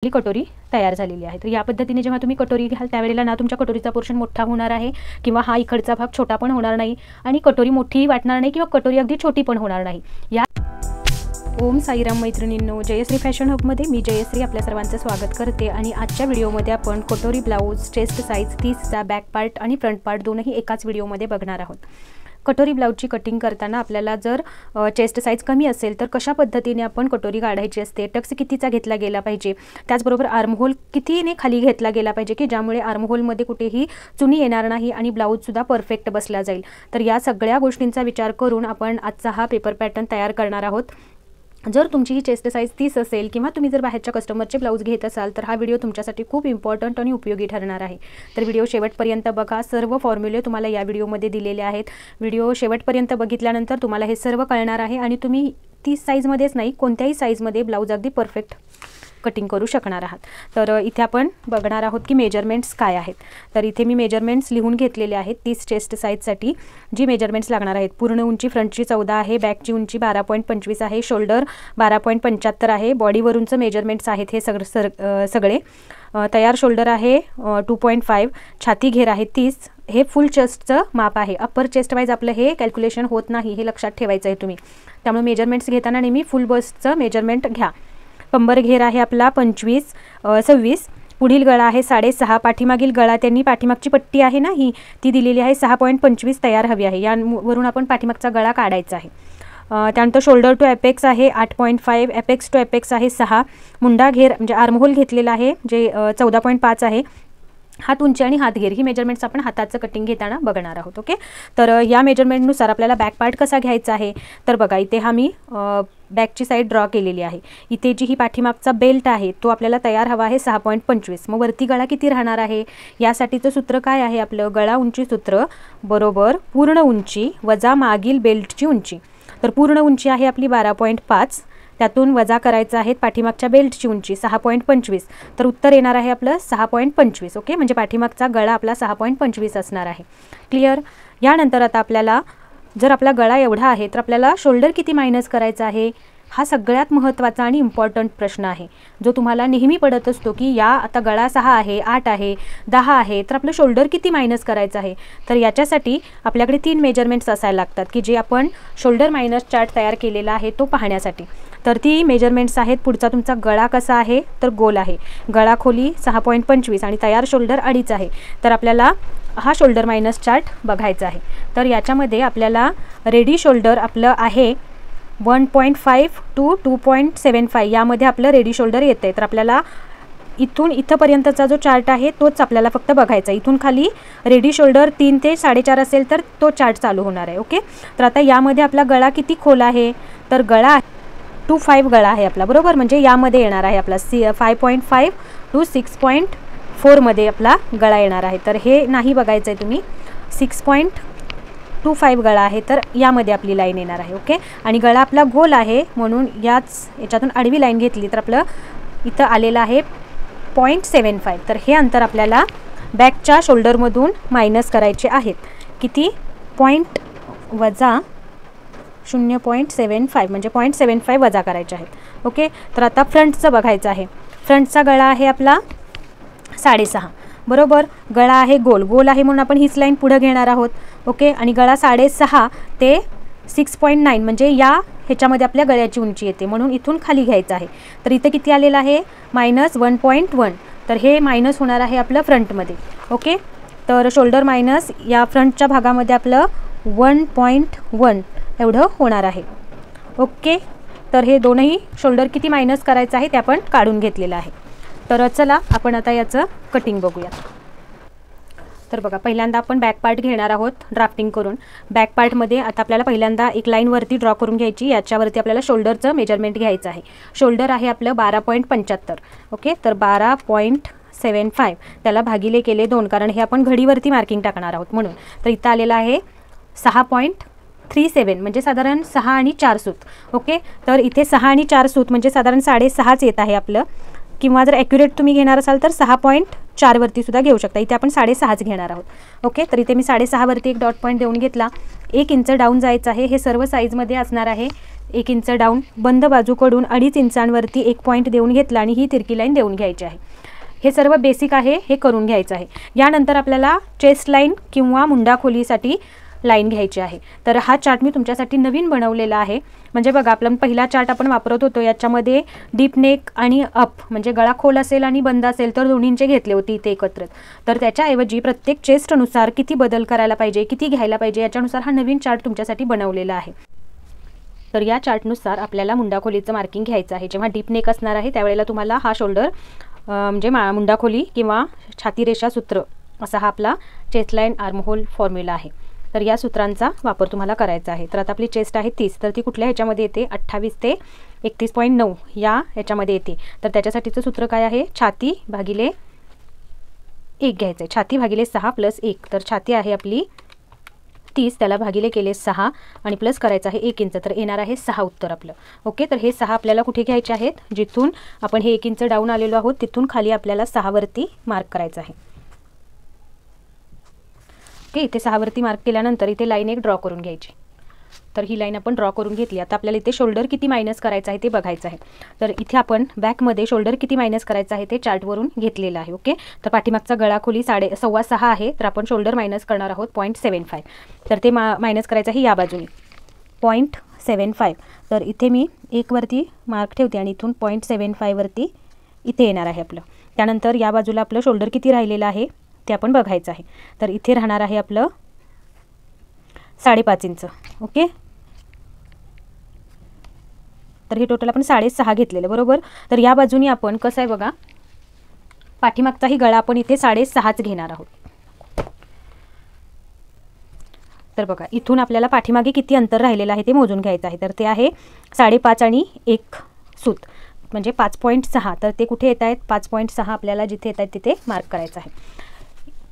आपली कटोरी तयार झालेली आहे। तर या पद्धतीने जेव्हा तुम्ही कटोरी घ्याल त्यावेळेला ना तुमच्या कटोरीचा पोर्शन मोठा होणार आहे किंवा हा इकडचा भाग छोटा पण होणार नाही आणि कटोरी मोठी वाटणार नाही किंवा कटोरी अगदी छोटी पण होणार नाही। या ओम साईराम मैत्रिणींनो, जयश्री फॅशन हबमध्ये मी जयश्री आपल्या सर्वांचं स्वागत करते आणि आजच्या व्हिडिओमध्ये आपण कटोरी ब्लाउज चेस्ट साइज 30चा बॅक पार्ट आणि फ्रंट पार्ट दोनही एकाच व्हिडिओमध्ये बघणार आहोत। कटोरी ब्लाउजची कटिंग करताना आपल्याला जर चेस्ट साइज कमी असेल तर कशा पद्धतीने आपण कटोरी काढायची असते, टक्स कितीचा घेतला गेला पाहिजे, त्याचबरोबर आर्महोल कितीने खाली घेतला गेला पाहिजे की ज्यामुळे आर्महोलमध्ये कुठेही चुनी येणार नाही आणि ब्लाउजसुद्धा परफेक्ट बसला जाईल। तर या सगळ्या गोष्टींचा विचार करून आपण आजचा हा पेपर पॅटर्न तयार करणार आहोत। जर तुमची ही चेस्ट साइज 30 असेल किंवा तुम्ही जर बाहेरच्या कस्टमरचे ब्लाउज घेत असाल तर हा व्हिडिओ तुमच्यासाठी खूप इम्पॉर्टंट आणि उपयोगी ठरणार आहे। तर व्हिडिओ शेवटपर्यंत बघा, सर्व फॉर्म्युले तुम्हाला या व्हिडिओमध्ये दिलेले आहेत। व्हिडिओ शेवटपर्यंत बघितल्यानंतर तुम्हाला हे सर्व कळणार आहे आणि तुम्ही 30 साइजमध्येच नाही कोणत्याही साइजमध्ये ब्लाउज अगदी परफेक्ट कटिंग करू शकणार आहात। तर इथे आपण बघणार आहोत की मेजरमेंट्स काय आहेत। तर इथे मी मेजरमेंट्स लिहून घेतलेले आहेत। 30 चेस्ट साइजसाठी जी मेजरमेंट्स लागणार आहेत, पूर्ण उंची फ्रंटची 14 आहे, बॅकची उंची 12.25 आहे, शोल्डर 12.75 आहे, बॉडीवरूनचं मेजरमेंट्स आहेत हे सगळे। तयार शोल्डर आहे 2.5, छाती घेर आहे 30, हे फुल चेस्टचं माप आहे। अप्पर चेस्ट वाईज आपलं हे कॅल्क्युलेशन होत नाही, हे लक्षात ठेवायचं आहे तुम्ही। त्यामुळे मेजरमेंट्स घेताना नेहमी फुल बस्टचं मेजरमेंट घ्या। कंबर घेर आहे आपला 26 पुढील गळा आहे 6.5, पाठीमागील गळा त्यांनी पाठीमागची पट्टी आहे ना ही ती दिलेली आहे 6.25 तयार हवी आहे, यावरून आपण पाठीमागचा गळा काढायचा आहे। त्यानंतर शोल्डर टू एपेक्स आहे 8.5, एपेक्स टू एपेक्स आहे 6, मुंडा घेर म्हणजे आर्महोल घेतलेला आहे जे 14.5 आहे, हात उंची आणि हात घेर ही मेजरमेंट्स आपण हाताचं कटिंग घेताना बघणार आहोत। ओके, तर या मेजरमेंटनुसार आपल्याला बॅक पार्ट कसा घ्यायचा आहे तर बघा इथे हा मी बॅकची साईड ड्रॉ केलेली आहे। इथे जी ही पाठीमागचा बेल्ट आहे तो आपल्याला तयार हवा आहे 6.25। मग वरती गळा किती राहणार आहे यासाठीचं सूत्र काय आहे आपलं, गळा उंची सूत्र बरोबर पूर्ण उंची वजा मागील बेल्टची उंची। तर पूर्ण उंची आहे आपली 12.5, त्यातून वजा करायचं आहे पाठीमागच्या बेल्टची उंची 6.25, तर उत्तर येणार आहे आपलं 6.25। ओके, म्हणजे पाठीमागचा गळा आपला 6.25 असणार आहे। क्लिअर। यानंतर आता आपल्याला जर आपला गळा एवढा आहे तर आपल्याला शोल्डर किती मायनस करायचा आहे, हा सगळ्यात महत्त्वाचा आणि इम्पॉर्टंट प्रश्न आहे जो तुम्हाला नेहमी पडत असतो की या आता गळा 6 आहे, 8 आहे, 10 आहे, तर आपलं शोल्डर किती मायनस करायचं आहे। तर याच्यासाठी आपल्याकडे 3 मेजरमेंट्स असायला लागतात की जे आपण शोल्डर मायनस चार्ट तयार केलेला आहे तो पाहण्यासाठी। तर ती मेजरमेंट्स आहेत, पुढचा तुमचा गळा कसा आहे तर गोल आहे, गळा खोली 6.25 आणि तयार शोल्डर 2.5 आहे, तर आपल्याला हा शोल्डर मायनस चार्ट बघायचा आहे। तर याच्यामध्ये आपल्याला रेडी शोल्डर आपलं आहे 1.5 to 2.75, यामध्ये आपलं रेडी शोल्डर येतं आहे। तर आपल्याला इथून इथंपर्यंतचा जो चार्ट आहे तोच आपल्याला फक्त बघायचा, इथून खाली रेडी शोल्डर 3 ते 4.5 असेल तर तो चार्ट चालू होणार आहे। ओके, तर आता यामध्ये आपला गळा किती खोल आहे तर गळा 2.5 गळा आहे आपला, बरोबर, म्हणजे यामध्ये येणार आहे आपला 5.5 to 6.4 मध्ये आपला गळा येणार आहे। तर हे नाही बघायचं आहे तुम्ही, 6.25 गळा आहे तर यामध्ये आपली लाईन येणार आहे। ओके, आणि गळा आपला गोल आहे म्हणून याच्यातून आडवी लाईन घेतली तर आपलं इथं आलेलं आहे 0.75। तर हे अंतर आपल्याला बॅकच्या शोल्डरमधून मायनस करायचे आहेत, किती वजा 0.75 म्हणजे 0.75 वजा करायचे आहेत। ओके, तर आता फ्रंटचं बघायचं आहे। फ्रंटचा गळा आहे आपला 6.5, बरोबर, गळा आहे गोल आहे म्हणून आपण हीच लाईन पुढे घेणार आहोत। ओके, आणि गळा 6.5 ते 6.9 म्हणजे या ह्याच्यामध्ये आपल्या गळ्याची उंची येते म्हणून इथून खाली घ्यायचं आहे। तर इथे किती आलेलं आहे -1.1, तर हे मायनस होणार आहे आपलं फ्रंटमध्ये। ओके, तर शोल्डर मायनस या फ्रंटच्या भागामध्ये आपलं 1.1 एवढं होणार आहे। ओके, तर हे दोनही शोल्डर किती मायनस करायचं आहे ते आपण काढून घेतलेलं आहे। तर चला आपण आता याचं कटिंग बघूया। तर बघा, पहिल्यांदा आपण बॅक पार्ट घेणार आहोत ड्राफ्टिंग करून। बॅक पार्टमध्ये आता आपल्याला पहिल्यांदा एक लाईन वरती ड्रॉ करून घ्यायची, याच्यावरती आपल्याला शोल्डरचं मेजरमेंट घ्यायचं आहे। शोल्डर आहे आपलं 12.75। ओके, तर 12.75 त्याला भागिले केले 2, कारण हे आपण घडीवरती मार्किंग टाकणार आहोत म्हणून। तर इथं आलेलं आहे 6.37 म्हणजे साधारण 6 आणि 4 सूत। ओके, तर इथे 6 आणि 4 सूत म्हणजे साधारण 6.5 येत आहे आपलं, किंवा जर ॲक्युरेट तुम्ही घेणार असाल तर 6.4 वरती सुद्धा घेऊ शकता। इथे आपण 6.5 घेणार आहोत। ओके, तर इथे मी 6.5 वरती एक डॉट पॉईंट देऊन घेतला, 1 इंच डाऊन जायचं आहे। हे सर्व साईजमध्ये असणार आहे 1 इंच डाऊन, बंद बाजूकडून 2.5 इंचांवरती एक पॉईंट देऊन घेतला आणि ही तिरकी लाईन देऊन घ्यायची आहे. हे सर्व बेसिक आहे, हे करून घ्यायचं आहे. यानंतर आपल्याला चेस्ट लाईन किंवा मुंडा खोलीसाठी लाईन घ्यायची आहे. तर हा चार्ट मी तुमच्यासाठी नवीन बनवलेला आहे. म्हणजे बघा, आपला पहिला चार्ट आपण वापरत होतो याच्यामध्ये डीप नेक आणि अप म्हणजे गळा खोल असेल आणि बंद असेल तर दोन्हींचे घेतले होते इथे एकत्र. तर त्याच्याऐवजी प्रत्येक चेस्टनुसार किती बदल करायला पाहिजे, किती घ्यायला पाहिजे याच्यानुसार हा नवीन चार्ट तुमच्यासाठी बनवलेला आहे. तर या चार्टनुसार आपल्याला मुंडा खोलीचं मार्किंग घ्यायचं आहे. जेव्हा डीप नेक असणार आहे त्यावेळेला तुम्हाला हा शोल्डर म्हणजे मुंडा खोली किंवा छाती रेषा सूत्र असा हा आपला chest line arm hole formula आहे. तर या सूत्रांचा वापर तुम्हाला करायचा आहे. तर आता आपली चेस्ट आहे 30, तर ती कुठल्या ह्याच्यामध्ये येते, 28 ते 31.9 या ह्याच्यामध्ये येते. तर त्याच्यासाठीचं सूत्र काय आहे, छाती भागिले 1 घ्यायचं आहे. छाती भागिले 6 + 1, तर छाती आहे आपली 30, त्याला भागिले केले 6 आणि प्लस करायचं आहे 1 इंच, तर येणार आहे 6 उत्तर आपलं. ओके, तर हे 6 आपल्याला कुठे घ्यायचे आहेत, जिथून आपण हे 1 इंच डाऊन आलेलो आहोत तिथून खाली आपल्याला 6 वरती मार्क करायचं आहे. ओके, इथे 6 वरती मार्क केल्यानंतर इथे लाईन एक ड्रॉ करून घ्यायची. तर ही लाईन आपण ड्रॉ करून घेतली. आता आपल्याला इथे शोल्डर किती मायनस करायचं आहे ते बघायचं आहे. तर इथे आपण बॅकमध्ये शोल्डर किती मायनस करायचं आहे ते चार्टवरून घेतलेलं आहे. ओके, तर पाठीमागचा गळा खोली 6.25 आहे, तर आपण शोल्डर मायनस करणार आहोत 0.75. तर ते मायनस करायचं आहे या बाजूने 0.75. तर इथे मी 1 वरती मार्क ठेवते आणि इथून 0.75 वरती इथे येणार आहे आपलं. त्यानंतर या बाजूला आपलं शोल्डर किती राहिलेलं आहे ते आपण बघायचं आहे. तर इथे राहणार आहे आपलं 5.5 इंच. ओके, तर हे टोटल आपण 6.5 घेतलेलं बरोबर. तर या बाजूनी आपण कसं आहे बघा, पाठीमागचाही गळा आपण इथे 6.5च घेणार आहोत. तर बघा, इथून आपल्याला पाठीमागे किती अंतर राहिलेलं आहे ते मोजून घ्यायचं आहे. तर ते आहे 5.5 आणि 1 सूत म्हणजे 5.6. तर ते कुठे येत आहेत, 5.6 आपल्याला जिथे येत आहेत तिथे मार्क करायचं आहे.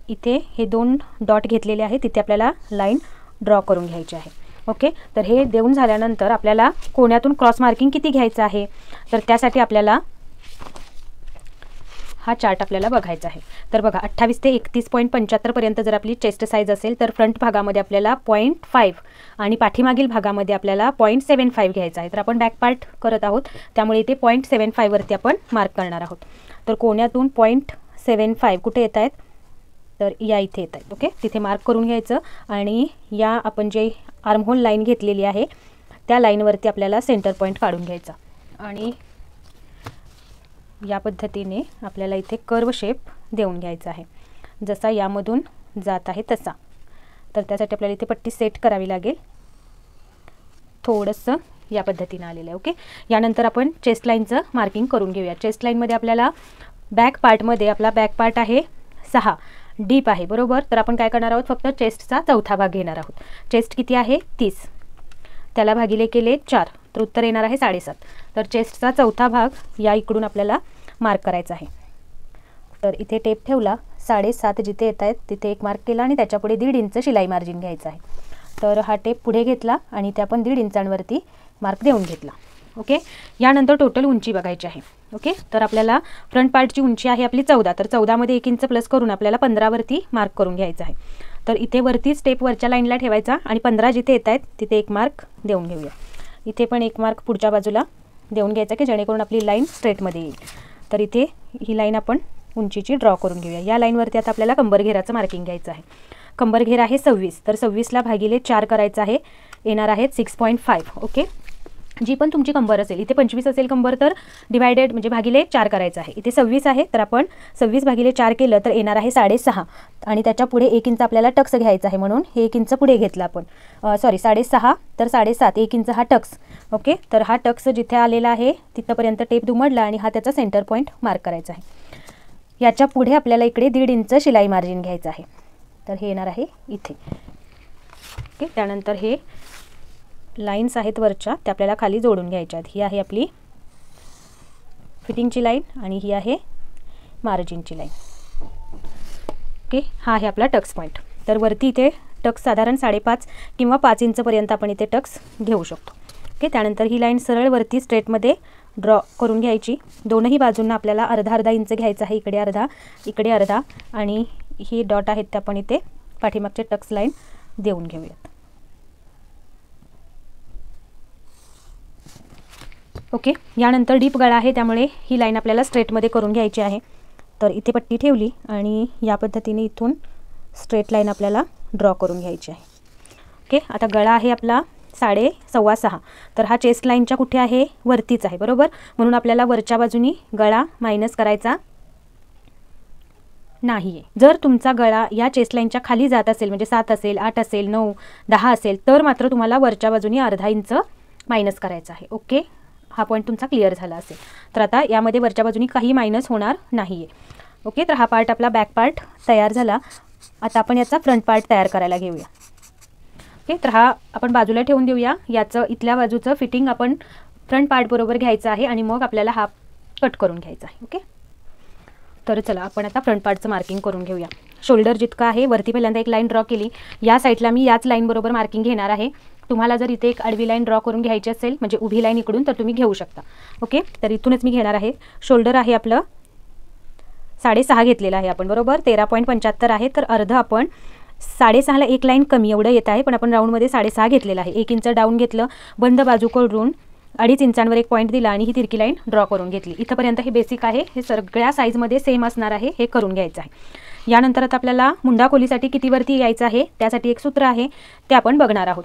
इथे हे 2 डॉट घेतलेले आहेत, तिथे आपल्याला लाईन ड्रॉ करून घ्यायची आहे. ओके, तर हे देऊन झाल्यानंतर आपल्याला कोण्यातून क्रॉस मार्किंग किती घ्यायचं आहे, तर त्यासाठी आपल्याला हा चार्ट आपल्याला बघायचा आहे. तर बघा, 28 ते 31.75 पर्यंत जर आपली चेस्ट साईज असेल तर फ्रंट भागामध्ये आपल्याला 0.5 आणि पाठीमागील भागामध्ये आपल्याला 0.75 घ्यायचा आहे. तर आपण बॅक पार्ट करत आहोत त्यामुळे इथे 0.75 वरती आपण मार्क करणार आहोत. तर कोण्यातून 0.75 कुठे येत आहेत, तर या इथे येत आहेत. ओके, तिथे मार्क करून घ्यायचं आणि या आपण जे आर्महोल लाईन घेतलेली आहे त्या लाईनवरती आपल्याला सेंटर पॉईंट काढून घ्यायचा आणि या पद्धतीने आपल्याला इथे कर्व शेप देऊन घ्यायचा आहे, जसा यामधून जात आहे तसा. तर त्यासाठी आपल्याला इथे पट्टी सेट करावी लागेल, थोडंसं या पद्धतीने आलेलं आहे. ओके, यानंतर आपण चेस्ट लाईनचं मार्किंग करून घेऊया. चेस्ट लाईनमध्ये आपल्याला बॅक पार्टमध्ये आपला बॅक पार्ट आहे 6, डीप आहे बरोबर. तर आपण काय करणार आहोत, फक्त चेस्टचा चौथा भाग घेणार आहोत. चेस्ट किती आहे 30, त्याला भागिले केले 4, तर उत्तर येणार आहे 7.5. तर चेस्टचा चौथा भाग या इकडून आपल्याला मार्क करायचा आहे. तर इथे टेप ठेवला, 7.5 जिथे येत आहेत तिथे एक मार्क केला आणि त्याच्यापुढे 1.5 इंच शिलाई मार्जिन घ्यायचं आहे. तर हा टेप पुढे घेतला आणि ते आपण 1.5 इंचांवरती मार्क देऊन घेतला. ओके, यानंतर टोटल उंची बघायची आहे. ओके, तर आपल्याला फ्रंट पार्टची उंची आहे आपली 14, तर 14 मध्ये 1 इंच प्लस करून आपल्याला 15 वरती मार्क करून घ्यायचं आहे. तर इथे वरती स्टेप वरच्या लाईनला ठेवायचा आणि 15 जिथे येत आहेत तिथे एक मार्क देऊन घेऊया. इथे पण एक मार्क पुढच्या बाजूला देऊन घ्यायचा की जेणेकरून आपली लाईन स्ट्रेटमध्ये येईल. तर इथे ही लाईन आपण उंचीची ड्रॉ करून घेऊया. या लाईनवरती आता आपल्याला कंबरघेराचं मार्किंग घ्यायचं आहे. कंबरघेर आहे 26, तर 26ला भागिले 4 करायचं आहे, येणार आहे 6.5. ओके, जी पण तुमची कंबर असेल, इथे 25 असेल कंबर तर डिवायडेड म्हणजे भागिले 4 करायचं आहे. इथे 26 आहे तर आपण 26 भागिले 4 केलं तर येणार आहे 6.5 आणि त्याच्या पुढे 1 इंच आपल्याला टक्स घ्यायचा आहे म्हणून हे 1 इंच पुढे घेतलं आपण. सॉरी 6.5 तर 7.5, 1 इंच हा टक्स. ओके, तर हा टक्स जिथे आलेला आहे तिथपर्यंत टेप दुमडला आणि हा त्याचा सेंटर पॉईंट मार्क करायचा आहे. याच्या पुढे आपल्याला इकडे 1.5 इंच शिलाई मार्जिन घ्यायचं आहे, तर हे येणार आहे इथे. ओके, त्यानंतर हे लाईन्स आहेत वरच्या त्या आपल्याला खाली जोडून घ्यायच्या आहेत. ही आहे आपली फिटिंगची लाईन आणि ही आहे मार्जिनची लाईन. ओके, हा आहे आपला टक्स पॉईंट. तर वरती इथे टक्स साधारण 5.5 किंवा 5 इंचपर्यंत आपण इथे टक्स घेऊ शकतो. ओके, त्यानंतर ही लाईन सरळ वरती स्ट्रेटमध्ये ड्रॉ करून घ्यायची. दोनही बाजूंना आपल्याला अर्धा इंच घ्यायचं आहे, इकडे अर्धा इकडे अर्धा आणि ही डॉट आहेत ते आपण इथे पाठीमागचे टक्स लाईन देऊन घेऊयात. ओके, यानंतर डीप गळा आहे त्यामुळे ही लाईन आपल्याला स्ट्रेटमध्ये करून घ्यायची आहे. तर इथे पट्टी ठेवली आणि या पद्धतीने इथून स्ट्रेट लाईन आपल्याला ड्रॉ करून घ्यायची आहे. ओके, आता गळा आहे आपला 6.5 तर हा चेस्ट लाईनच्या कुठे आहे, वरतीच आहे बरोबर. म्हणून आपल्याला वरच्या बाजूनी गळा मायनस करायचा नाही आहे. जर तुमचा गळा या चेस्ट लाईनच्या खाली जात असेल म्हणजे 7 असेल, 8 असेल, 9, 10 असेल तर मात्र तुम्हाला वरच्या बाजूनी अर्धा इंच मायनस करायचा आहे. ओके, हा पॉईंट तुमचा क्लिअर झाला असेल तर आता यामध्ये वरच्या बाजूनी काही मायनस होणार नाही आहे. ओके, तर हा पार्ट आपला बॅक पार्ट तयार झाला. आता आपण याचा फ्रंट पार्ट तयार करायला घेऊया. ओके, तर हा आपण बाजूला ठेवून देऊया. याचं इथल्या बाजूचं फिटिंग आपण फ्रंट पार्ट बरोबर घ्यायचं आहे आणि मग आपल्याला हा कट करून घ्यायचा आहे. ओके, तर चला आपण आता फ्रंट पार्टचं मार्किंग करून घेऊया. शोल्डर जितका आहे वरती पहिल्यांदा एक लाईन ड्रॉ केली. या साईडला मी याच लाईन बरोबर मार्किंग घेणार आहे. तुम्हाला जर इथे एक आडवी लाईन ड्रॉ करून घ्यायची असेल म्हणजे उभी लाईन इकडून तर तुम्ही घेऊ शकता. ओके, तर इथूनच मी घेणार आहे. शोल्डर आहे आपलं 6.5 घेतलेलं आहे आपण बरोबर. 13.75 आहे तर अर्ध आपण 6.5ला एक लाईन कमी एवढं येत आहे पण आपण राऊंडमध्ये 6.5 घेतलेलं आहे. 1 इंच डाऊन घेतलं, बंद बाजू करून 2.5 इंचांवर एक पॉईंट दिला आणि ही तिरकी लाईन ड्रॉ करून घेतली. इथंपर्यंत हे बेसिक आहे. हे सगळ्या साईजमध्ये सेम असणार आहे, हे करून घ्यायचं आहे. यानंतर आता आपल्याला मुंडा खोलीसाठी किती वरती यायचं आहे त्यासाठी एक सूत्र आहे ते आपण बघणार आहोत.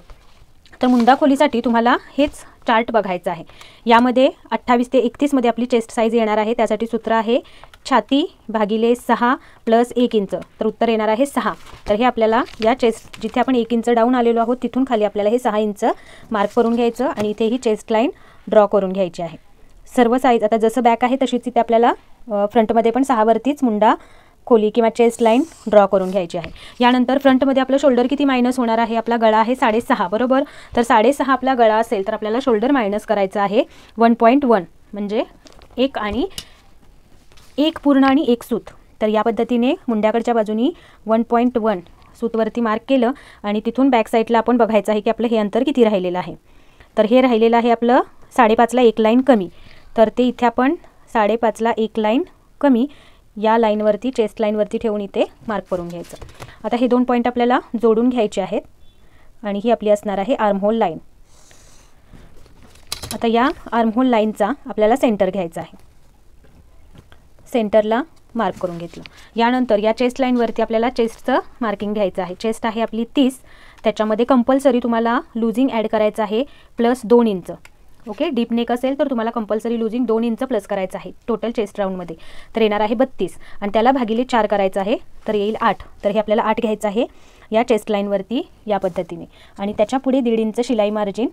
तर मुंडा खोलीसाठी तुम्हाला हेच चार्ट बघायचं आहे. यामध्ये 28 ते 31 मध्ये आपली चेस्ट साईज येणार आहे. त्यासाठी सूत्र आहे छाती भागिले 6 प्लस 1 इंच. तर उत्तर येणार आहे 6. तर हे आपल्याला या चेस्ट जिथे आपण 1 इंच डाऊन आलेलो आहोत तिथून खाली आपल्याला हे 6 इंच मार्क करून घ्यायचं आणि इथे ही चेस्ट लाईन ड्रॉ करून घ्यायची आहे. सर्व साईज आता जसं बॅक आहे तशीच इथे आपल्याला फ्रंटमध्ये पण 6 वरतीच मुंडा खोली किंवा चेस्ट लाईन ड्रॉ करून घ्यायची आहे. यानंतर फ्रंटमध्ये आपलं शोल्डर किती मायनस होणार आहे, आपला गळा आहे 6.5 बरोबर. तर 6.5 आपला गळा असेल तर आपल्याला शोल्डर मायनस करायचं आहे 1.1 म्हणजे 1 आणि 1 पूर्ण आणि 1 सूत. तर या पद्धतीने मुंड्याकडच्या बाजूनी 1.1 सूतवरती मार्क केलं आणि तिथून बॅक साईडला आपण बघायचं आहे की आपलं हे अंतर किती राहिलेलं आहे. तर हे राहिलेलं आहे आपलं 5.5ला एक लाईन कमी. तर ते इथे आपण 5.5ला एक लाईन कमी या लाईनवरती चेस्ट लाईनवरती ठेवून इथे मार्क करून घ्यायचं. आता हे 2 पॉईंट आपल्याला जोडून घ्यायचे आहेत आणि ही आपली असणार आहे आर्महोल लाईन. आता या आर्महोल लाईनचा आपल्याला सेंटर घ्यायचा आहे. सेंटरला मार्क करून घेतलं. यानंतर या चेस्ट लाईनवरती आपल्याला चेस्टचं मार्किंग घ्यायचं आहे. चेस्ट आहे आपली 30, त्याच्यामध्ये कंपल्सरी तुम्हाला लुझिंग ॲड करायचं आहे plus 2 inch. Okay, deep neck असेल तर तुम्हाला कंपल्सरी लुझिंग 2 इंच प्लस करायचं आहे टोटल चेस्ट राऊंडमध्ये. तर येणार आहे 32 आणि त्याला भागिले 4 करायचं आहे तर येईल 8. तर हे आपल्याला 8 घ्यायचं आहे या चेस्ट लाईनवरती या पद्धतीने आणि त्याच्या पुढे 1.5 इंच शिलाई मार्जिन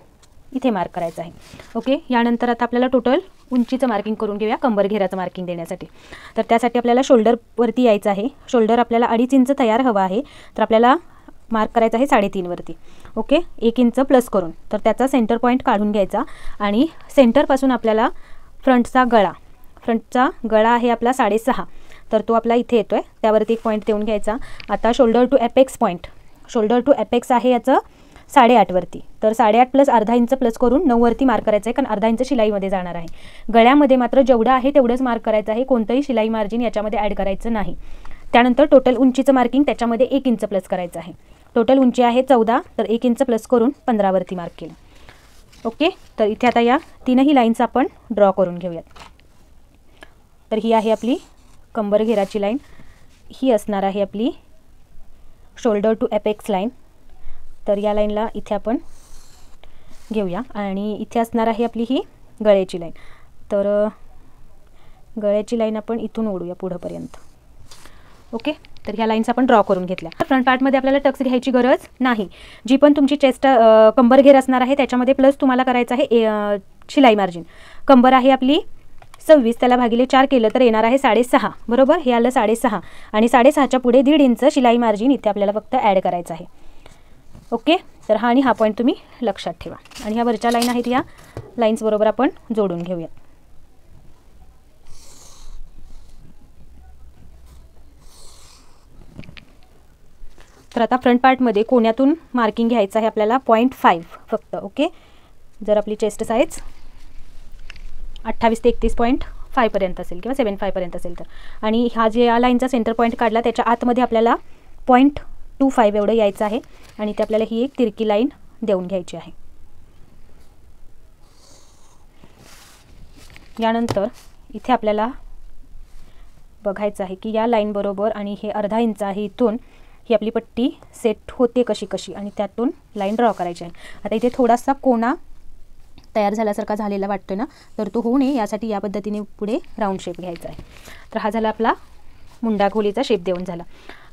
इथे मार्क करायचं आहे. ओके, यानंतर आता आपल्याला टोटल उंचीचं मार्किंग करून घेऊया कंबर घेराचं मार्किंग देण्यासाठी. तर त्यासाठी आपल्याला शोल्डरवरती यायचं आहे. शोल्डर आपल्याला 2.5 इंच तयार हवा आहे तर आपल्याला मार्क करायचं आहे 3.5 वरती. ओके, 1 इंच प्लस करून तर त्याचा सेंटर पॉईंट काढून घ्यायचा आणि सेंटरपासून आपल्याला फ्रंटचा गळा आहे आपला 6.5 तर तो आपला इथे येतो आहे त्यावरती एक पॉईंट देऊन घ्यायचा. आता shoulder to apex point, shoulder to apex आहे याचं 8.5 वरती. तर 8.5 प्लस अर्धा इंच प्लस करून 9 वरती मार्क करायचं आहे कारण अर्धा इंच शिलाईमध्ये जाणार आहे. गळ्यामध्ये मात्र जेवढं आहे तेवढंच मार्क करायचं आहे, कोणतंही शिलाई मार्जिन याच्यामध्ये ॲड करायचं नाही. त्यानंतर टोटल उंचीचं मार्किंग त्याच्यामध्ये 1 इंच प्लस करायचं आहे. टोटल उंची आहे 14 तर 1 इंच प्लस करून 15 वरती मार्क केलं. ओके, तर इथे आता या तीनही लाईन्स आपण ड्रॉ करून घेऊयात. तर ही आहे आपली कंबर घेराची लाईन, ही असणार आहे आपली शोल्डर टू एपेक्स लाईन. तर या लाईनला इथे आपण घेऊया आणि इथे असणार आहे आपली ही गळ्याची लाईन. तर गळ्याची लाईन आपण इथून ओढूया पुढंपर्यंत. ओके, तर ह्या लाईन्स आपण ड्रॉ करून घेतल्या. फ्रंट पार्टमध्ये आपल्याला टक्स घ्यायची गरज नाही. जी पण तुमची चेस्ट कंबर घेर असणार आहे त्याच्यामध्ये प्लस तुम्हाला करायचं आहे शिलाई मार्जिन. कंबर आहे आपली 26 त्याला भागिले 4 केलं तर येणार आहे 6.5 बरोबर. हे आलं 6.5 आणि 6.5च्या पुढे 1.5 इंच शिलाई मार्जिन इथे आपल्याला फक्त ॲड करायचं आहे. ओके, तर हा आणि हा पॉईंट तुम्ही लक्षात ठेवा आणि ह्या वरच्या लाईन आहेत या लाईन्स बरोबर आपण जोडून घेऊया. तर आता फ्रंट पार्टमध्ये कोण्यातून मार्किंग घ्यायचं आहे आपल्याला 0.5 फक्त. ओके, जर आपली चेस्ट साईज 28 ते 31.5 पर्यंत असेल किंवा 7.5 पर्यंत असेल तर, आणि हा जे या लाईनचा सेंटर पॉईंट काढला त्याच्या आतमध्ये आपल्याला 0.25 एवढं यायचं आहे आणि ते आपल्याला ही एक तिरकी लाईन देऊन घ्यायची आहे. यानंतर इथे आपल्याला बघायचं आहे की या लाईन बरोबर आणि हे अर्धा इंच आहे इथून ही आपली पट्टी सेट होते कशी कशी आणि त्यातून लाईन ड्रॉ करायची आहे. आता इथे थोडासा कोना तयार झाल्यासारखा झालेला वाटतोय ना, तर तो होऊ नये यासाठी या पद्धतीने पुढे राऊंड शेप घ्यायचा आहे. तर हा झाला आपला मुंडा खोलीचा शेप देऊन झाला.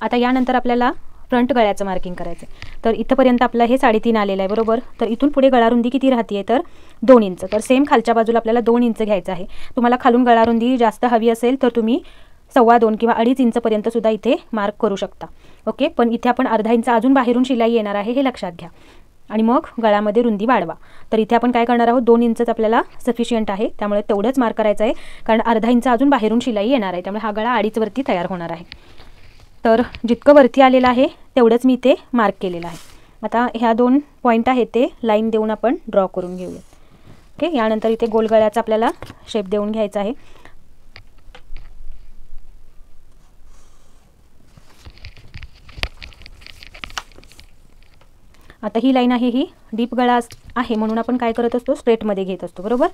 आता यानंतर आपल्याला फ्रंट गळ्याचं मार्किंग करायचं आहे. तर इथंपर्यंत आपलं हे 3.5 आलेलं आहे बरोबर. तर इथून पुढे गळारुंदी किती राहते तर 2 इंच. तर सेम खालच्या बाजूला आपल्याला 2 इंच घ्यायचं आहे. तुम्हाला खालून गळारुंदी जास्त हवी असेल तर तुम्ही 2.25 किंवा 2.5 इंचपर्यंत सुद्धा इथे मार्क करू शकता. ओके, पण इथे आपण अर्धा इंच अजून बाहेरून शिलाई येणार आहे हे लक्षात घ्या आणि मग गळ्यामध्ये रुंदी वाढवा. तर इथे आपण काय करणार आहोत, 2 इंचच आपल्याला सफिशियंट आहे, त्यामुळे तेवढंच मार्क करायचं आहे, कारण अर्धा इंच अजून बाहेरून शिलाई येणार आहे, त्यामुळे हा गळा 2.5 वरती तयार होणार आहे. तर जितकं वरती आलेलं आहे तेवढंच मी इथे मार्क केलेलं आहे. आता ह्या 2 पॉईंट आहेत ते लाईन देऊन आपण ड्रॉ करून घेऊया. ओके, यानंतर इथे गोल गळ्याचा आपल्याला शेप देऊन घ्यायचा आहे. आता ही लाईन आहे ही डीप गळा आहे म्हणून आपण काय करत असतो, स्ट्रेटमध्ये घेत असतो बरोबर.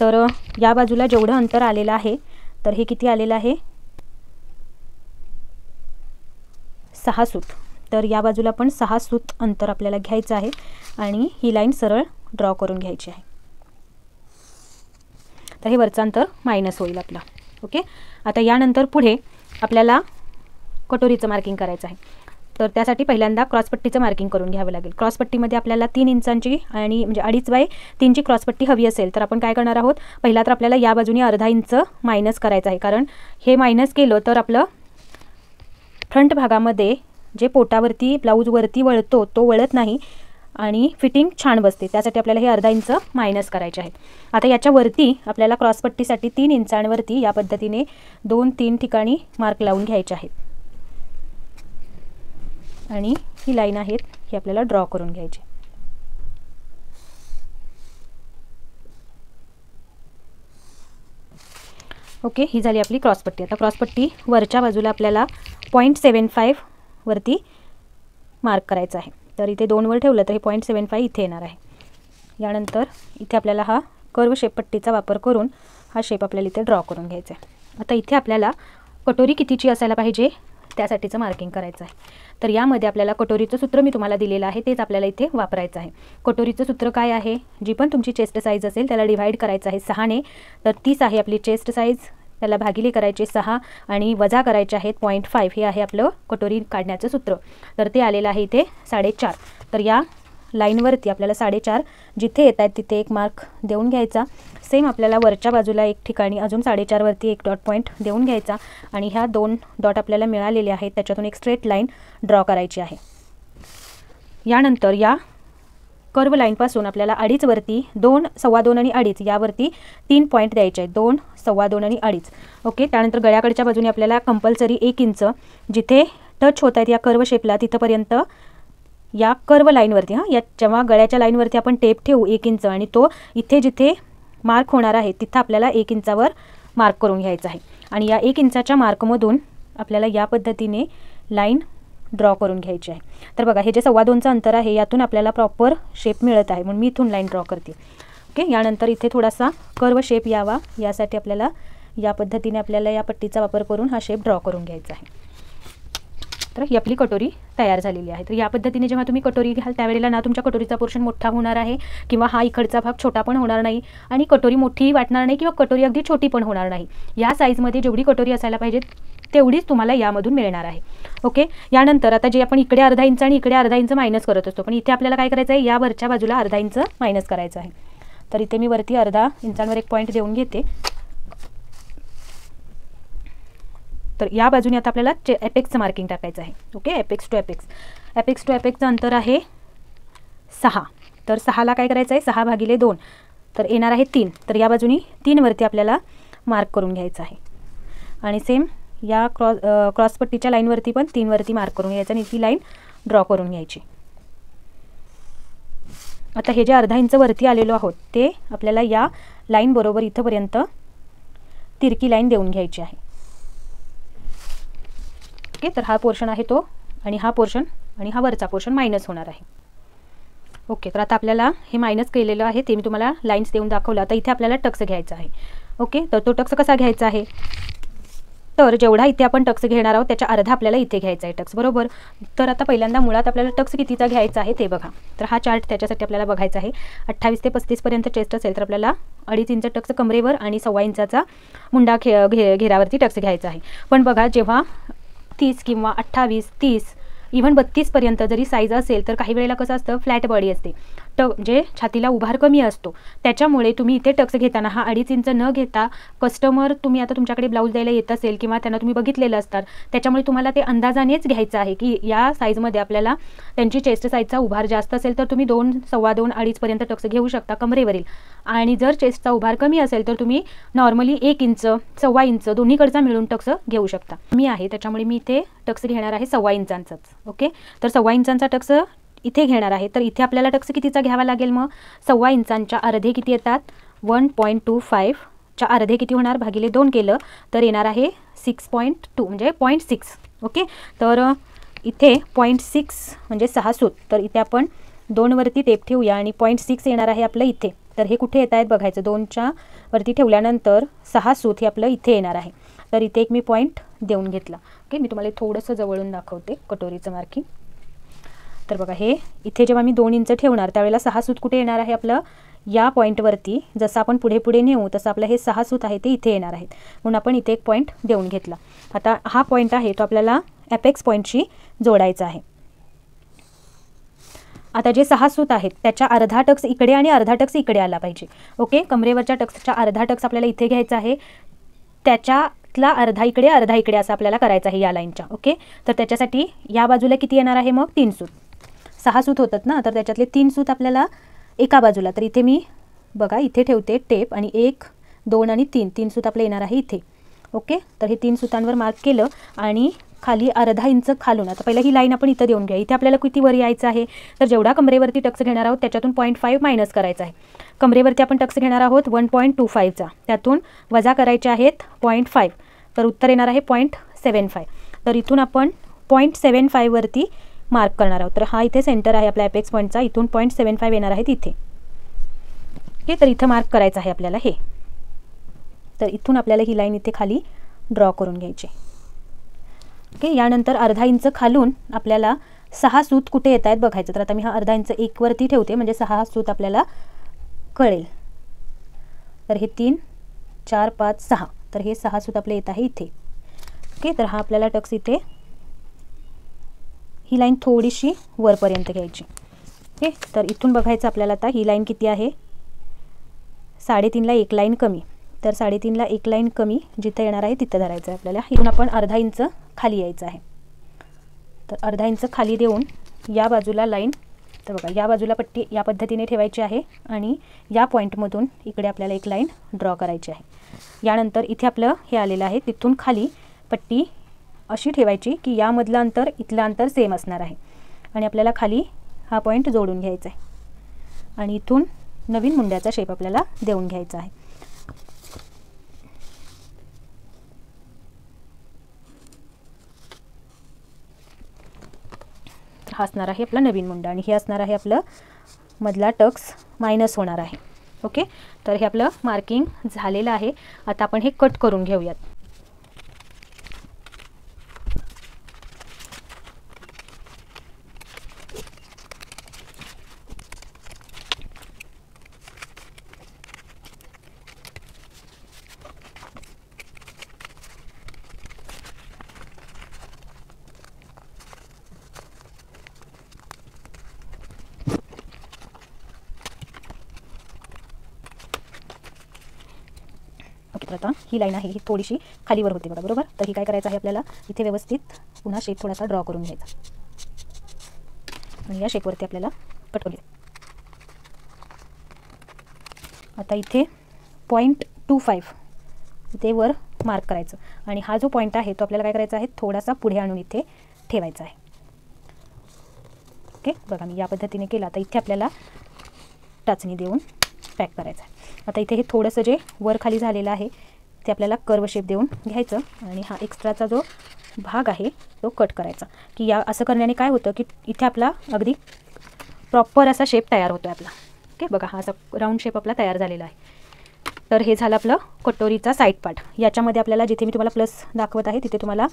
तर या बाजूला जेवढं अंतर आलेलं आहे तर हे किती आलेलं आहे 6 सूत. तर या बाजूला पण 6 सूत अंतर आपल्याला घ्यायचं आहे आणि ही लाईन सरळ ड्रॉ करून घ्यायची आहे. तर हे वरचं अंतर मायनस होईल आपलं. ओके, आता यानंतर पुढे आपल्याला कटोरीचं मार्किंग करायचं आहे. तर त्यासाठी पहिल्यांदा क्रॉसपट्टीचं मार्किंग करून घ्यावं लागेल. क्रॉसपट्टीमध्ये आपल्याला 3 इंचांची आणि म्हणजे 2.5 ची क्रॉसपट्टी हवी असेल तर आपण काय करणार आहोत, पहिला तर आपल्याला या बाजूने अर्धा इंच मायनस करायचं आहे, कारण हे मायनस केलं तर आपलं फ्रंट भागामध्ये जे पोटावरती ब्लाऊजवरती वळतो तो वळत नाही आणि फिटिंग छान बसते. त्यासाठी आपल्याला हे अर्धा इंच मायनस करायचे आहे. आता याच्यावरती आपल्याला क्रॉसपट्टीसाठी 3 इंचांवरती या पद्धतीने 2-3 ठिकाणी मार्क लावून घ्यायचे आहेत आणि ही लाईन आहेत ही आपल्याला ड्रॉ करून घ्यायची. ओके, ही झाली आपली क्रॉसपट्टी. आता क्रॉसपट्टी वरच्या बाजूला आपल्याला 0.75 वरती मार्क करायचं आहे. तर इथे 2 वर ठेवलं तर हे 0.75 इथे येणार आहे. यानंतर इथे आपल्याला हा कर्व शेप पट्टीचा वापर करून हा शेप आपल्याला इथे ड्रॉ करून घ्यायचा आहे. आता इथे आपल्याला कटोरी कितीची असायला पाहिजे त्यासाठीचं मार्किंग करायचं आहे. तर यामध्ये आपल्याला कटोरीचं सूत्र मी तुम्हाला दिलेलं आहे तेच आपल्याला इथे वापरायचं आहे. कटोरीचं सूत्र काय आहे, जी पण तुमची चेस्ट साईज असेल त्याला डिवाइड करायचं आहे 6 ने. तर 30 आहे आपली चेस्ट साईज, त्याला भागिले करायचे 6 आणि वजा करायचे आहेत 0.5. हे आहे आपलं कटोरी काढण्याचं सूत्र. तर ते आलेलं आहे इथे 4.5. तर या लाईनवरती आपल्याला 4.5 जिथे येत आहेत तिथे एक मार्क देऊन घ्यायचा. सेम आपल्याला वरच्या बाजूला एक ठिकाणी अजून 4.5 वरती एक डॉट पॉईंट देऊन घ्यायचा आणि ह्या 2 डॉट आपल्याला मिळालेले आहेत त्याच्यातून एक स्ट्रेट लाईन ड्रॉ करायची आहे. यानंतर या कर्व लाईनपासून आपल्याला 2.5 वरती 2, 2.25 आणि 2.5 यावरती 3 पॉईंट द्यायचे आहेत. 2, 2.25 आणि 2.5. ओके, त्यानंतर गळ्याकडच्या बाजूने आपल्याला कंपल्सरी 1 इंच जिथे टच होत आहेत या कर्व शेपला तिथंपर्यंत या कर्व लाईनवरती या जेव्हा गळ्याच्या लाईनवरती आपण टेप ठेवू 1 इंच आणि तो इथे जिथे मार्क होणार आहे तिथं आपल्याला 1 इंचावर मार्क करून घ्यायचा आहे आणि या 1 इंचाच्या मार्कमधून आपल्याला या पद्धतीने लाईन ड्रॉ करून घ्यायची आहे. तर बघा हे जे 2.25 अंतर आहे यातून आपल्याला प्रॉपर शेप मिळत आहे म्हणून मी इथून लाईन ड्रॉ करते. ओके, यानंतर इथे थोडासा कर्व शेप यावा यासाठी आपल्याला या पद्धतीने आपल्याला या पट्टीचा वापर करून हा शेप ड्रॉ करून घ्यायचा आहे. तर ही आपली कटोरी तयार झालेली आहे. तर या पद्धतीने जेव्हा तुम्ही कटोरी घ्याल त्यावेळेला ना तुमच्या कटोरीचा पोर्शन मोठा होणार आहे किंवा हा इकडचा भाग छोटा पण होणार नाही आणि कटोरी मोठी वाटणार नाही किंवा कटोरी अगदी छोटी पण होणार नाही. या साईजमध्ये जेवढी कटोरी असायला पाहिजे तेवढीच तुम्हाला यामधून मिळणार आहे. ओके, यानंतर आता जे आपण इकडे अर्धा इंच आणि इकडे अर्धा इंच मायनस करत असतो पण इथे आपल्याला काय करायचं आहे, या वरच्या बाजूला अर्धा इंच मायनस करायचं आहे. तर इथे मी वरती अर्धा इंचांवर एक पॉईंट देऊन घेते. तर या बाजूने आता आपल्याला एपेक्सचं मार्किंग टाकायचं आहे. ओके, एपेक्स टू एपेक्सचं अंतर आहे 6. तर 6ला काय करायचं आहे 6 भागिले 2 तर येणार आहे 3. तर या बाजूनी 3 वरती आपल्याला मार्क करून घ्यायचं आहे आणि सेम या क्रॉसपट्टीच्या लाईनवरती पण 3 वरती मार्क करून घ्यायचं आणि ती लाईन ड्रॉ करून घ्यायची. आता हे जे अर्धा इंच वरती आलेलो आहोत ते आपल्याला या लाईन बरोबर इथंपर्यंत तिरकी लाईन देऊन घ्यायची आहे. ओके, तर हा पोर्शन आहे तो आणि हा पोर्शन आणि हा वरचा पोर्शन मायनस होणार आहे. ओके, तर आता आपल्याला हे मायनस केलेलं आहे ते मी तुम्हाला लाईन्स देऊन दाखवलं. आता इथे आपल्याला टक्स घ्यायचा आहे. ओके, तर तो टक्स कसा घ्यायचा आहे, तर जेवढा इथे आपण टक्स घेणार आहोत त्याच्या अर्धा आपल्याला इथे घ्यायचा आहे टक्स, बरोबर. तर आता पहिल्यांदा मुळात आपल्याला टक्स कितीचा घ्यायचा आहे ते बघा. तर हा चार्ट त्याच्यासाठी आपल्याला बघायचा आहे. 28 ते 35 पर्यंत चेस्ट असेल तर आपल्याला 2.5 इंच टक्स कमरेवर आणि 1.25 इंचाचा मुंडा घेरावरती टक्स घ्यायचा आहे. पण बघा जेव्हा 30 किंवा 28, 30 इव्हन 32 पर्यंत जरी साईज असेल तर काही वेळेला कसं असतं, फ्लॅट बॉडी असते, म्हणजे छातीला उभार कमी असतो. त्याच्यामुळे तुम्ही इथे टक्स घेताना हा 2.5 इंच न घेता, कस्टमर तुम्ही आता तुमच्याकडे ब्लाऊज द्यायला येत असेल किंवा त्यांना तुम्ही बघितलेलं असतात, त्याच्यामुळे तुम्हाला ते अंदाजानेच घ्यायचं आहे की या साईजमध्ये आपल्याला त्यांची चेस्ट साईजचा उभार जास्त असेल तर तुम्ही 2, 2.25, 2.5 पर्यंत टक्स घेऊ शकता कमरेवरील. आणि जर चेस्टचा उभार कमी असेल तर तुम्ही नॉर्मली 1 इंच, 1.25 इंच दोन्हीकडचा मिळून टक्स घेऊ शकता. मी आहे त्याच्यामुळे मी इथे टक्स घेणार आहे 1.25 इंचांचाच. ओके, तर 1.25 इंचांचा टक्स इथे घेणार आहे. तर इथे आपल्याला टक्स कितीचा घ्यावा लागेल मग, 1.25 इंचांच्या अर्धे किती येतात, 1.25 च्या अर्धे किती होणार, भागिले 2 केलं तर येणार आहे 6.2 म्हणजे 0.6. ओके, तर इथे 0.6 म्हणजे 6 सूत. तर इथे आपण 2 वरती टेप ठेवूया आणि 0.6 येणार आहे आपलं इथे. तर हे कुठे येत आहेत बघायचं, 2च्या वरती ठेवल्यानंतर 6 सूत हे आपलं इथे येणार आहे. तर इथे एक मी पॉईंट देऊन घेतला. ओके, मी तुम्हाला थोडंसं जवळून दाखवते कटोरीचं मार्किंग. तर बघा हे इथे जेव्हा मी 2 इंच ठेवणार त्यावेळेला 6 सूत कुठे येणार आहे आपलं, या पॉईंटवरती. जसं आपण पुढे पुढे नेऊ तसं आपलं हे 6 सूत आहे ते इथे येणार आहेत, म्हणून आपण इथे एक पॉईंट देऊन घेतला. आता हा पॉईंट आहे तो आपल्याला ॲपेक्स पॉईंटशी जोडायचा आहे. आता जे 6 सूत आहेत त्याच्या अर्धा टक्स इकडे आणि अर्धा टक्स इकडे आला पाहिजे. ओके, कमरेवरच्या टक्सच्या अर्धा टक्स आपल्याला इथे घ्यायचा आहे, त्याच्यातला अर्धा इकडे असं आपल्याला करायचं आहे या लाईनच्या. ओके, तर त्याच्यासाठी या बाजूला किती येणार आहे मग, 3 सूत. 6 सूत होतात ना, तर त्याच्यातले 3 सूत आपल्याला एका बाजूला. तर इथे मी बघा इथे ठेवते टेप आणि 1, 2 आणि 3 सूत आपले येणार आहे इथे. ओके, तर हे 3 सुतांवर मार्क केलं आणि खाली अर्धा इंच खालून. आता पहिला ही लाईन आपण इथं देऊन घ्या. इथे आपल्याला किती वर यायचं आहे, तर जेवढा कमरेवरती टक्स घेणार आहोत त्याच्यातून 0.5 मायनस करायचा आहे. कमरेवरती आपण टक्स घेणार आहोत 1.25चा, त्यातून वजा करायचे आहेत 0.5. तर उत्तर येणार आहे 0.75. तर इथून आपण 0.75 वरती मार्क करणार आहोत. तर हा इथे सेंटर आहे आपल्या ॲपेक्स पॉईंटचा, इथून 0.75 येणार आहेत इथे. ओके, तर इथं मार्क करायचं आहे आपल्याला हे. तर इथून आपल्याला ही लाईन इथे खाली ड्रॉ करून घ्यायची. ओके, यानंतर अर्धा इंच खालून आपल्याला 6 सूत कुठे येत आहेत बघायचं. तर आता मी हा अर्धा इंच 1 वरती ठेवते म्हणजे 6 सूत आपल्याला कळेल. तर हे 3, 4, 5, 6. तर हे 6 सूत आपले येत आहे इथे. ओके, तर हा आपल्याला टक्स इथे ही लाईन थोडीशी वरपर्यंत घ्यायची. ओके, तर इथून बघायचं आपल्याला आता ही लाईन किती आहे, 3.5ला 1 लाईन कमी. तर 3.5ला 1 लाईन कमी जिथं येणार आहे तिथं धरायचं आहे आपल्याला. इथून आपण अर्धा इंच खाली यायचं आहे. तर अर्धा इंच खाली देऊन या बाजूला लाईन, तर बघा या बाजूला पट्टी या पद्धतीने ठेवायची आहे आणि या पॉईंटमधून इकडे आपल्याला एक लाईन ड्रॉ करायची आहे. यानंतर इथे आपलं हे आलेलं आहे, तिथून खाली पट्टी अशी ठेवायची की यामधलं अंतर इथलं अंतर सेम असणार आहे आणि आपल्याला खाली हा पॉईंट जोडून घ्यायचा आहे आणि इथून नवीन मुंड्याचा शेप आपल्याला देऊन घ्यायचा आहे. हा असणार आहे आपला नवीन मुंडा आणि हे असणार आहे आपलं मधला टक्स मायनस होणार आहे. ओके, तर हे आपलं मार्किंग झालेलं आहे. आता आपण हे कट करून घेऊयात. तर आता ही लाईन आहे ही थोडीशी खालीवर होते बघा, बरोबर. तर ही काय करायचं आहे आपल्याला, इथे व्यवस्थित पुन्हा शेप थोडासा ड्रॉ करून घ्यायचा आणि या शेपवरती आपल्याला कट करूया. आता इथे 0.25 इथे वर मार्क करायचं आणि हा जो पॉईंट आहे तो आपल्याला काय करायचा आहे, थोडासा पुढे आणून इथे ठेवायचा आहे. ओके, बघा मी या पद्धतीने केला. आता इथे आपल्याला टाचणी देऊन पॅक करायचं आहे. आता इथे हे थोडंसं जे वर खाली झालेलं आहे ते आपल्याला कर्व शेप देऊन घ्यायचं आणि हा एक्स्ट्राचा जो भाग आहे तो कट करायचा. की या असं करण्याने काय होतं की इथे आपला अगदी प्रॉपर असा शेप तयार होतो आपला. ओके, बघा हा असा राऊंड शेप आपला तयार झालेला आहे. तर हे झालं आपलं कटोरीचा साईड पार्ट. याच्यामध्ये आपल्याला जिथे मी तुम्हाला प्लस दाखवत आहे तिथे तुम्हाला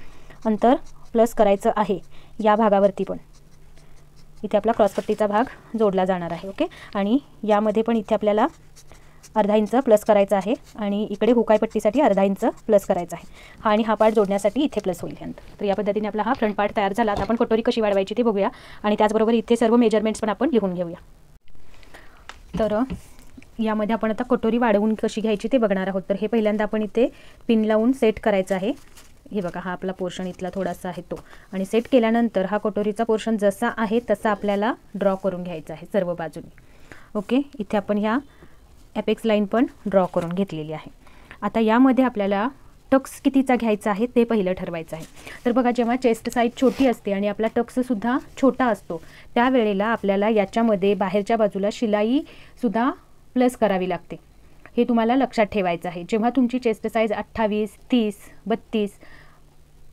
अंतर प्लस करायचं आहे. या भागावरती पण इथे आपला क्रॉसपट्टीचा भाग जोडला जाणार आहे. ओके, आणि यामध्ये पण इथे आपल्याला अर्धा इंच प्लस करायचं आहे आणि इकडे हुकाई पट्टीसाठी अर्धा इंच प्लस करायचा आहे. हा आणि हा पार्ट जोडण्यासाठी इथे प्लस होईल यानंतर. तर या पद्धतीने आपला हा फ्रंट पार्ट तयार झाला. आता आपण कटोरी कशी वाढवायची ते बघूया आणि त्याचबरोबर इथे सर्व मेजरमेंट्स पण आपण लिहून घेऊया. तर यामध्ये आपण आता कटोरी वाढवून कशी घ्यायची ते बघणार आहोत. तर हे पहिल्यांदा आपण इथे पिन लावून सेट करायचं आहे. हे बघा, हा आपला पोर्शन इथला थोडासा आहे तो, आणि सेट केल्यानंतर हा कटोरीचा पोर्शन जसा आहे तसा आपल्याला ड्रॉ करून घ्यायचा आहे सर्व बाजूने. ओके, इथे आपण ह्या एपेक्स लाईन पण ड्रॉ करून घेतलेली आहे. आता यामध्ये आपल्याला टक्स कितीचा घ्यायचा आहे ते पहिलं ठरवायचं आहे. तर बघा, जेव्हा चेस्ट साईज छोटी असते आणि आपला टक्ससुद्धा छोटा असतो त्यावेळेला आपल्याला याच्यामध्ये बाहेरच्या बाजूला शिलाईसुद्धा प्लस करावी लागते. हे तुम्हाला लक्षात ठेवायचं आहे. जेव्हा तुमची चेस्ट साईज 28, 30, 32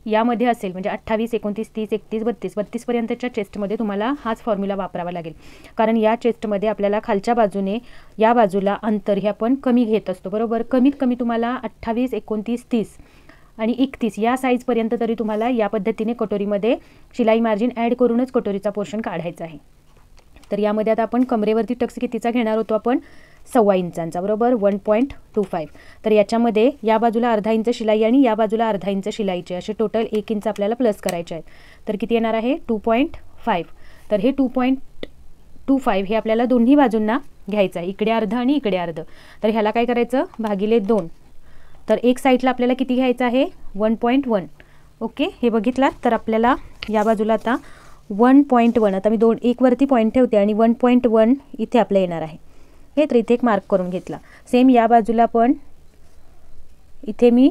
यामध्ये असेल, म्हणजे 28, 29, 30, 31, 32पर्यंतच्या चेस्टमध्ये तुम्हाला हाच फॉर्म्युला वापरावा लागेल. कारण या चेस्टमध्ये आपल्याला खालच्या बाजूने या बाजूला अंतर हे आपण कमी घेत असतो, बरोबर. कमीत कमी तुम्हाला 28, 29, 30 आणि 31 या साईजपर्यंत तरी तुम्हाला या पद्धतीने कटोरीमध्ये शिलाई मार्जिन ॲड करूनच कटोरीचा पोर्शन काढायचा आहे. तर यामध्ये आता आपण कमरेवरती टक्स कितीचा घेणार होतो आपण, 1.25 इंचांचा, बरोबर, 1.25. तर याच्यामध्ये या बाजूला अर्धा इंच शिलाई आणि या बाजूला अर्धा इंच शिलाईचे असे टोटल 1 इंच आपल्याला प्लस करायचे आहेत. तर किती येणार आहे, 2.5. तर हे 2.25 हे आपल्याला दोन्ही बाजूंना घ्यायचं आहे, इकडे अर्ध आणि इकडे अर्ध. तर ह्याला काय करायचं, भागिले 2. तर एक साईडला आपल्याला किती घ्यायचं आहे, 1.1. ओके, हे बघितलात. तर आपल्याला या बाजूला आता 1.1, आता मी 1 वरती पॉईंट ठेवते आणि 1.1 इथे आपलं येणार आहे. हे तर इथे एक मार्क करून घेतला. सेम या बाजूला पण इथे मी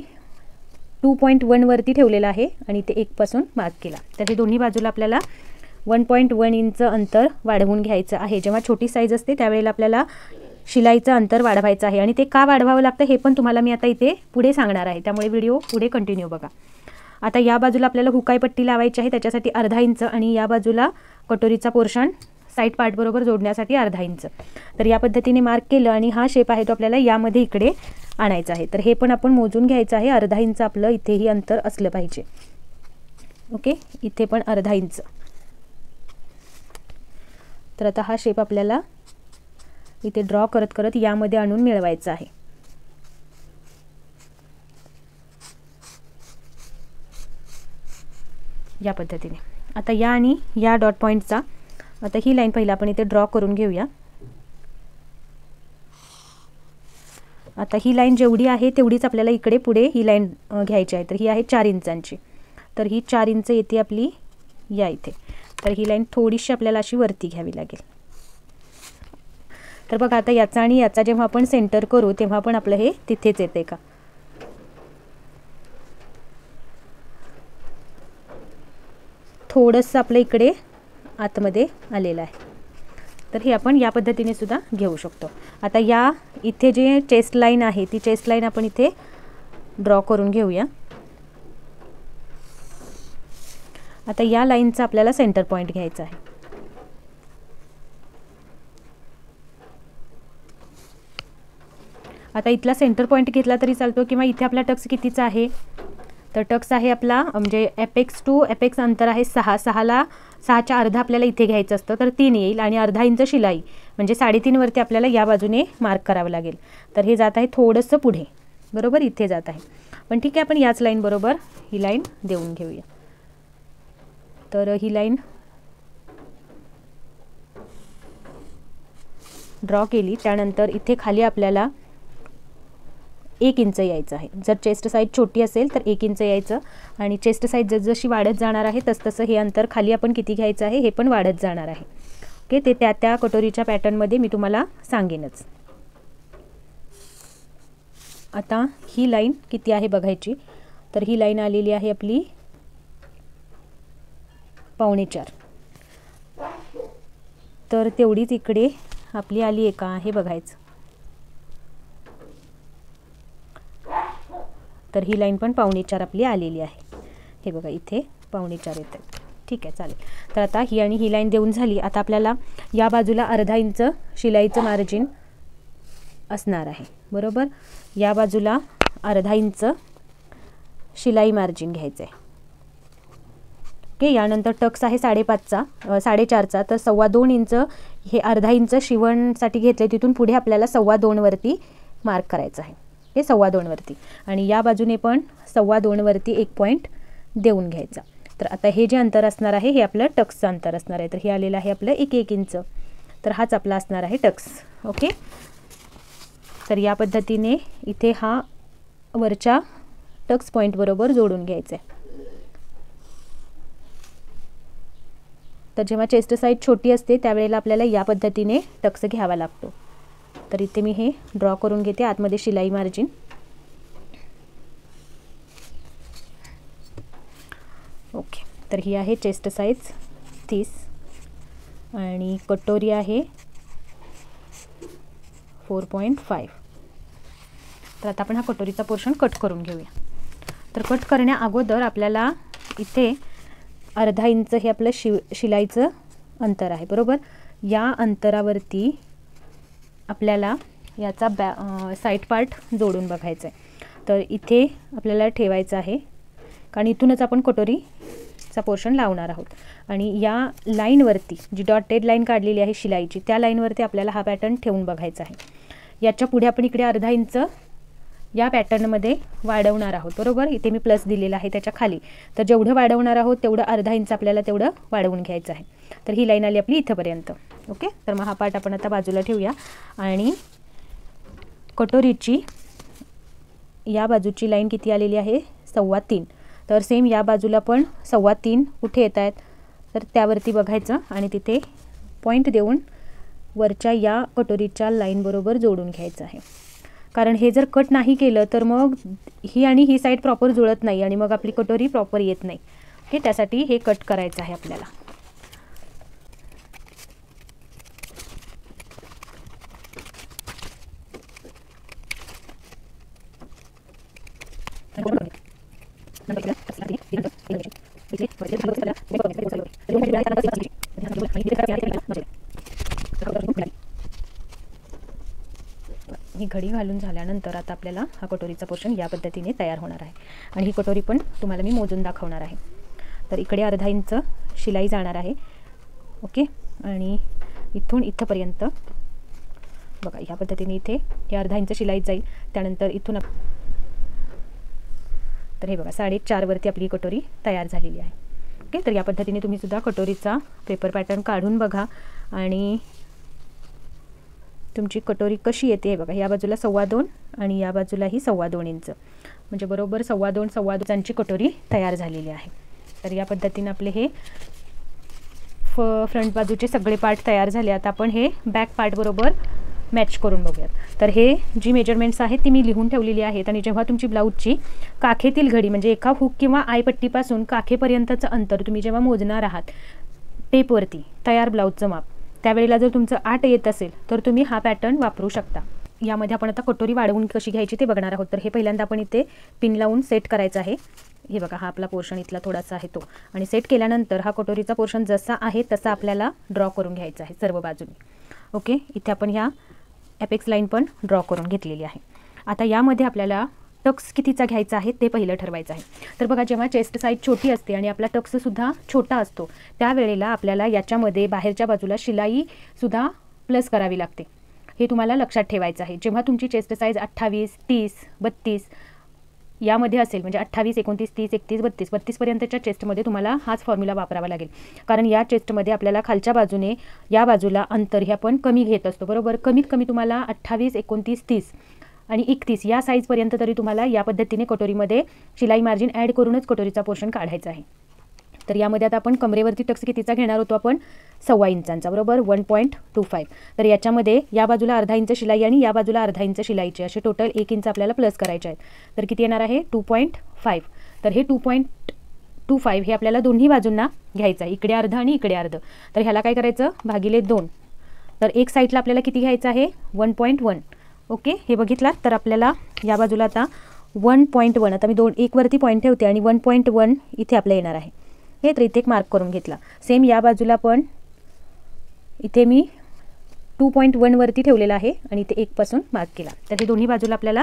2.1 वरती ठेवलेला आहे आणि इथे 1 पासून मार्क केला. तर हे दोन्ही बाजूला आपल्याला 1.1 इंच अंतर वाढवून घ्यायचं आहे. जेव्हा छोटी साईज असते त्यावेळेला आपल्याला शिलाईचं अंतर वाढवायचं आहे आणि ते का वाढवावं लागतं हे पण तुम्हाला मी आता इथे पुढे सांगणार आहे. त्यामुळे व्हिडिओ पुढे कंटिन्यू बघा. आता या बाजूला आपल्याला हुकाई पट्टी लावायची आहे, त्याच्यासाठी अर्धा इंच, आणि या बाजूला कटोरीचा पोर्शन साईड पार्ट बरोबर जोडण्यासाठी अर्धा इंच. तर या पद्धतीने मार्क केलं आणि हा शेप आहे तो आपल्याला यामध्ये इकडे आणायचा आहे. तर हे पण आपण मोजून घ्यायचं आहे. अर्धा इंच आपलं इथेही अंतर असलं पाहिजे. ओके, इथे पण अर्धा इंच. तर आता हा शेप आपल्याला इथे ड्रॉ करत करत यामध्ये आणून मिळवायचा आहे. या पद्धतीने आता या आणि या डॉट पॉईंटचा आता ही लाईन पहिला आपण इथे ड्रॉ करून घेऊया. आता ही लाईन जेवढी आहे तेवढीच आपल्याला इकडे पुढे ही लाईन घ्यायची आहे. तर ही आहे 4 इंचांची. तर ही 4 इंच येते आपली या इथे. तर ही लाईन थोडीशी आपल्याला अशी वरती घ्यावी लागेल. तर बघा, आता याचा आणि याचा जेव्हा आपण सेंटर करू तेव्हा पण आपलं हे तिथेच येते का. थोडंसं आपलं इकडे आतमध्ये आलेलं आहे. तर हे आपण या पद्धतीने सुद्धा घेऊ शकतो. आता या इथे जे चेस्ट लाईन आहे ती चेस्ट लाईन आपण इथे ड्रॉ करून घेऊया. आता या लाईनचा आपल्याला सेंटर पॉईंट घ्यायचा आहे. आता इथला सेंटर पॉईंट घेतला तरी चालतो किंवा इथे आपला टक्स कितीचा आहे, तर टक्स आहे आपला म्हणजे एपेक्स टू एपेक्स अंतर आहे 6. 6च्या अर्धा आपल्याला इथे घ्यायचं असतं, तर 3 येईल आणि अर्धा इंच शिलाई म्हणजे 3.5 वरती आपल्याला या बाजूने मार्क करावं लागेल. तर हे जात आहे थोडंसं पुढे, बरोबर, इथे जात आहे. पण ठीक आहे, आपण याच लाईन बरोबर ही लाईन देऊन घेऊया. तर ही लाईन ड्रॉ केली. त्यानंतर इथे खाली आपल्याला 1 इंच यायचं आहे. जर चेस्ट साईज छोटी असेल तर 1 इंच यायचं आणि चेस्ट साईज जसजशी वाढत जाणार आहे तसतसं हे अंतर खाली आपण किती घ्यायचं आहे हे पण वाढत जाणार आहे. ओके, ते त्या कटोरीच्या पॅटर्नमध्ये मी तुम्हाला सांगेनच. आता ही लाईन किती आहे बघायची. तर ही लाईन आलेली आहे आपली 4.25. तर तेवढीच इकडे आपली आली आहे का हे बघायचं. तर ही लाईन पण 4.25 आपली आलेली आहे. हे बघा, इथे 4.25 येते. ठीक आहे, चालेल. तर आता ही आणि ही लाईन देऊन झाली. आता आपल्याला या बाजूला अर्धा इंच शिलाईचं मार्जिन असणार आहे बरोबर. या बाजूला अर्धा इंच शिलाई मार्जिन घ्यायचं आहे. ओके, यानंतर टक्स आहे 5.5चा 4.5चा, तर 2.25 इंच हे अर्धा इंच शिवणसाठी घेतले, तिथून पुढे आपल्याला 2.25 वरती मार्क करायचं आहे. हे 2.25 वरती आणि या बाजूने पण 2.25 वरती 1 पॉईंट देऊन घ्यायचा. तर आता हे जे अंतर असणार आहे हे आपलं टक्सचं अंतर असणार आहे. तर हे आलेलं आहे आपलं 1 इंच. तर हाच आपला असणार आहे टक्स. ओके, तर या पद्धतीने इथे हा वरच्या टक्स पॉईंट बरोबर जोडून घ्यायचं आहे. तर जेव्हा चेस्ट साईज छोटी असते त्यावेळेला आपल्याला या पद्धतीने टक्स घ्यावा लागतो. तर इथे मी हे ड्रॉ करून घेते आतमध्ये शिलाई मार्जिन. ओके, तर ही आहे चेस्ट साईज 30 आणि कटोरी आहे 4.5. तर आता आपण हा कटोरीचा पोर्शन कट करून घेऊया. तर कट करण्या अगोदर आपल्याला इथे अर्धा इंच हे आपलं शिलाईचं अंतर आहे बरोबर. या अंतरावरती आपल्याला याचा साईड पार्ट जोडून बघायचा आहे. तर इथे आपल्याला ठेवायचं आहे कारण इथूनच आपण कटोरीचा पोर्शन लावणार आहोत. आणि या लाईनवरती जी डॉटेड लाईन काढलेली आहे शिलाईची, त्या लाईनवरती आपल्याला हा पॅटर्न ठेवून बघायचा आहे. याच्या पुढे आपण इकडे अर्धा इंच या पॅटर्नमध्ये वाढवणार आहोत बरोबर. इथे मी प्लस दिलेला आहे त्याच्या खाली. तर जेवढं वाढवणार आहोत तेवढं अर्धा इंच आपल्याला तेवढं वाढवून घ्यायचं आहे. तर ही लाईन आली आपली इथंपर्यंत. ओके, तर मग हा पार्ट आपण आता बाजूला ठेवूया. आणि कटोरीची या बाजूची लाईन किती आलेली आहे 3.25. तर सेम या बाजूला पण 3.25 कुठे येत आहेत तर त्यावरती बघायचं आणि तिथे पॉईंट देऊन वरच्या या कटोरीच्या लाईन बरोबर जोडून घ्यायचं आहे. कारण हे जर कट नाही केलं तर मग ही आणि ही साईड प्रॉपर जुळत नाही आणि मग आपली कटोरी प्रॉपर येत नाही. ओके, त्यासाठी हे कट करायचं आहे आपल्याला. ही घडी घालून झाल्यानंतर आता आपल्याला हा कटोरीचा पोर्शन या पद्धतीने तयार होणार आहे. आणि ही कटोरी पण तुम्हाला मी मोजून दाखवणार आहे. तर इकडे अर्धा इंच शिलाई जाणार आहे. ओके, आणि इथून इथंपर्यंत बघा या पद्धतीने इथे हे अर्धा इंच शिलाई जाईल. त्यानंतर इथून तर हे बघा 4.5 वरती आपली कटोरी तयार झालेली आहे. ओके, तर या पद्धतीने तुम्ही सुद्धा कटोरीचा पेपर पॅटर्न काढून बघा आणि तुमची कटोरी कशी येते हे बघा. या बाजूला 2.25 आणि या बाजूलाही 2.25 इंच, म्हणजे बरोबर 2.25 इंचांची कटोरी तयार झालेली आहे. तर या पद्धतीने आपले हे फ्रंट बाजूचे सगळे पार्ट तयार झाले. आता आपण हे बॅक पार्ट बरोबर मॅच करून बघूयात. तर हे जी मेजरमेंट्स आहेत ती मी लिहून ठेवलेली आहेत. आणि जेव्हा तुमची ब्लाऊजची काखेतील घडी म्हणजे एका हुक किंवा आयपट्टीपासून काखेपर्यंतचं अंतर तुम्ही जेव्हा मोजणार आहात टेपवरती तयार ब्लाऊजचं माप, त्यावेळेला जर तुमचं 8 येत असेल तर तुम्ही हा पॅटर्न वापरू शकता. यामध्ये आपण आता कटोरी वाढवून कशी घ्यायची ते बघणार आहोत. तर हे पहिल्यांदा आपण इथे पिन लावून सेट करायचं आहे. हे बघा हा आपला पोर्शन इथला थोडासा आहे तो, आणि सेट केल्यानंतर हा कटोरीचा पोर्शन जसा आहे तसा आपल्याला ड्रॉ करून घ्यायचा आहे सर्व बाजूने. ओके, इथे आपण ह्या एपेक्स लाईन पण ड्रॉ करून घेतलेली आहे. आता यामध्ये आपल्याला टक्स कितीचा घ्यायचा आहे ते पहिलं ठरवायचं आहे. तर बघा जेव्हा चेस्ट साईज छोटी असते आणि आपला टक्ससुद्धा छोटा असतो त्यावेळेला आपल्याला याच्यामध्ये बाहेरच्या बाजूला शिलाईसुद्धा प्लस करावी लागते. हे तुम्हाला लक्षात ठेवायचं आहे. जेव्हा तुमची चेस्ट साईज 28, 30, 32 यामध्ये असेल, म्हणजे 28, 29, 30, 31, 32 पर्यंतच्या चेस्टमध्ये तुम्हाला हाच फॉर्म्युला वापरावा लागेल. कारण या चेस्टमध्ये आपल्याला खालच्या बाजूने या बाजूला अंतर हे आपण कमी घेत असतो बरोबर. कमीत कमी तुम्हाला 28, 29, 30 आणि 31 या साईजपर्यंत तरी तुम्हाला या पद्धतीने कटोरीमध्ये शिलाई मार्जिन ॲड करूनच कटोरीचा पोर्शन काढायचा आहे. तर यामध्ये आता आपण कमरेवरती टक्स कितीचा घेणार होतो आपण 1.25 इंचांचा बरोबर 1.25. तर याच्यामध्ये या बाजूला अर्धा इंच शिलाई आणि या बाजूला अर्धा इंच शिलाईचे असे टोटल 1 इंच आपल्याला प्लस करायचे आहेत. तर किती येणार आहे 2.5. तर हे 2.25 हे आपल्याला दोन्ही बाजूंना घ्यायचं आहे, इकडे अर्ध आणि इकडे अर्ध. तर ह्याला काय करायचं भागिले 2. तर एक साईडला आपल्याला किती घ्यायचं आहे 1.1. ओके, हे बघितलात. तर आपल्याला या बाजूला आता 1.1, आता मी 1 वरती पॉईंट ठेवते आणि 1.1 इथे आपल्या येणार आहे. हे तर इथे एक मार्क करून घेतला. सेम या बाजूला पण इथे मी 2.1 वरती ठेवलेला आहे आणि इथे 1 पासून मार्क केला. तर हे दोन्ही बाजूला आपल्याला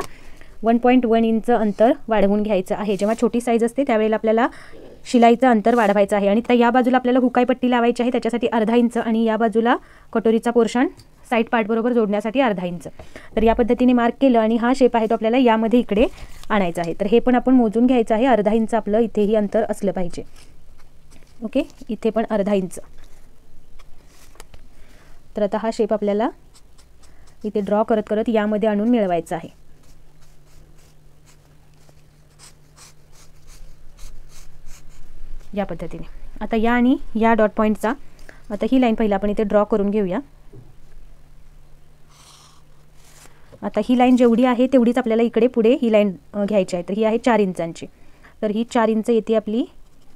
1.1 इंच अंतर वाढवून घ्यायचं आहे. जेव्हा छोटी साईज असते त्यावेळेला आपल्याला शिलाईचं अंतर वाढवायचं आहे. आणि या बाजूला आपल्याला हुकाई पट्टी लावायची आहे, त्याच्यासाठी अर्धा इंच, आणि या बाजूला कटोरीचा पोर्शन साईड पार्ट बरोबर जोडण्यासाठी अर्धा इंच. तर या पद्धतीने मार्क केलं आणि हा शेप आहे तो आपल्याला यामध्ये इकडे आणायचा आहे. तर हे पण आपण मोजून घ्यायचं आहे. अर्धा इंच आपलं इथेही अंतर असलं पाहिजे. ओके, इथे पण अर्धा इंच. तर आता हा शेप आपल्याला इथे ड्रॉ करत करत यामध्ये आणून मिळवायचा आहे. या पद्धतीने. आता या आणि या डॉट पॉईंटचा आता ही लाईन पहिला आपण इथे ड्रॉ करून घेऊया. आता ही लाईन जेवढी आहे तेवढीच आपल्याला इकडे पुढे ही लाईन घ्यायची आहे. तर ही आहे 4 इंचांची. तर ही 4 इंच येते आपली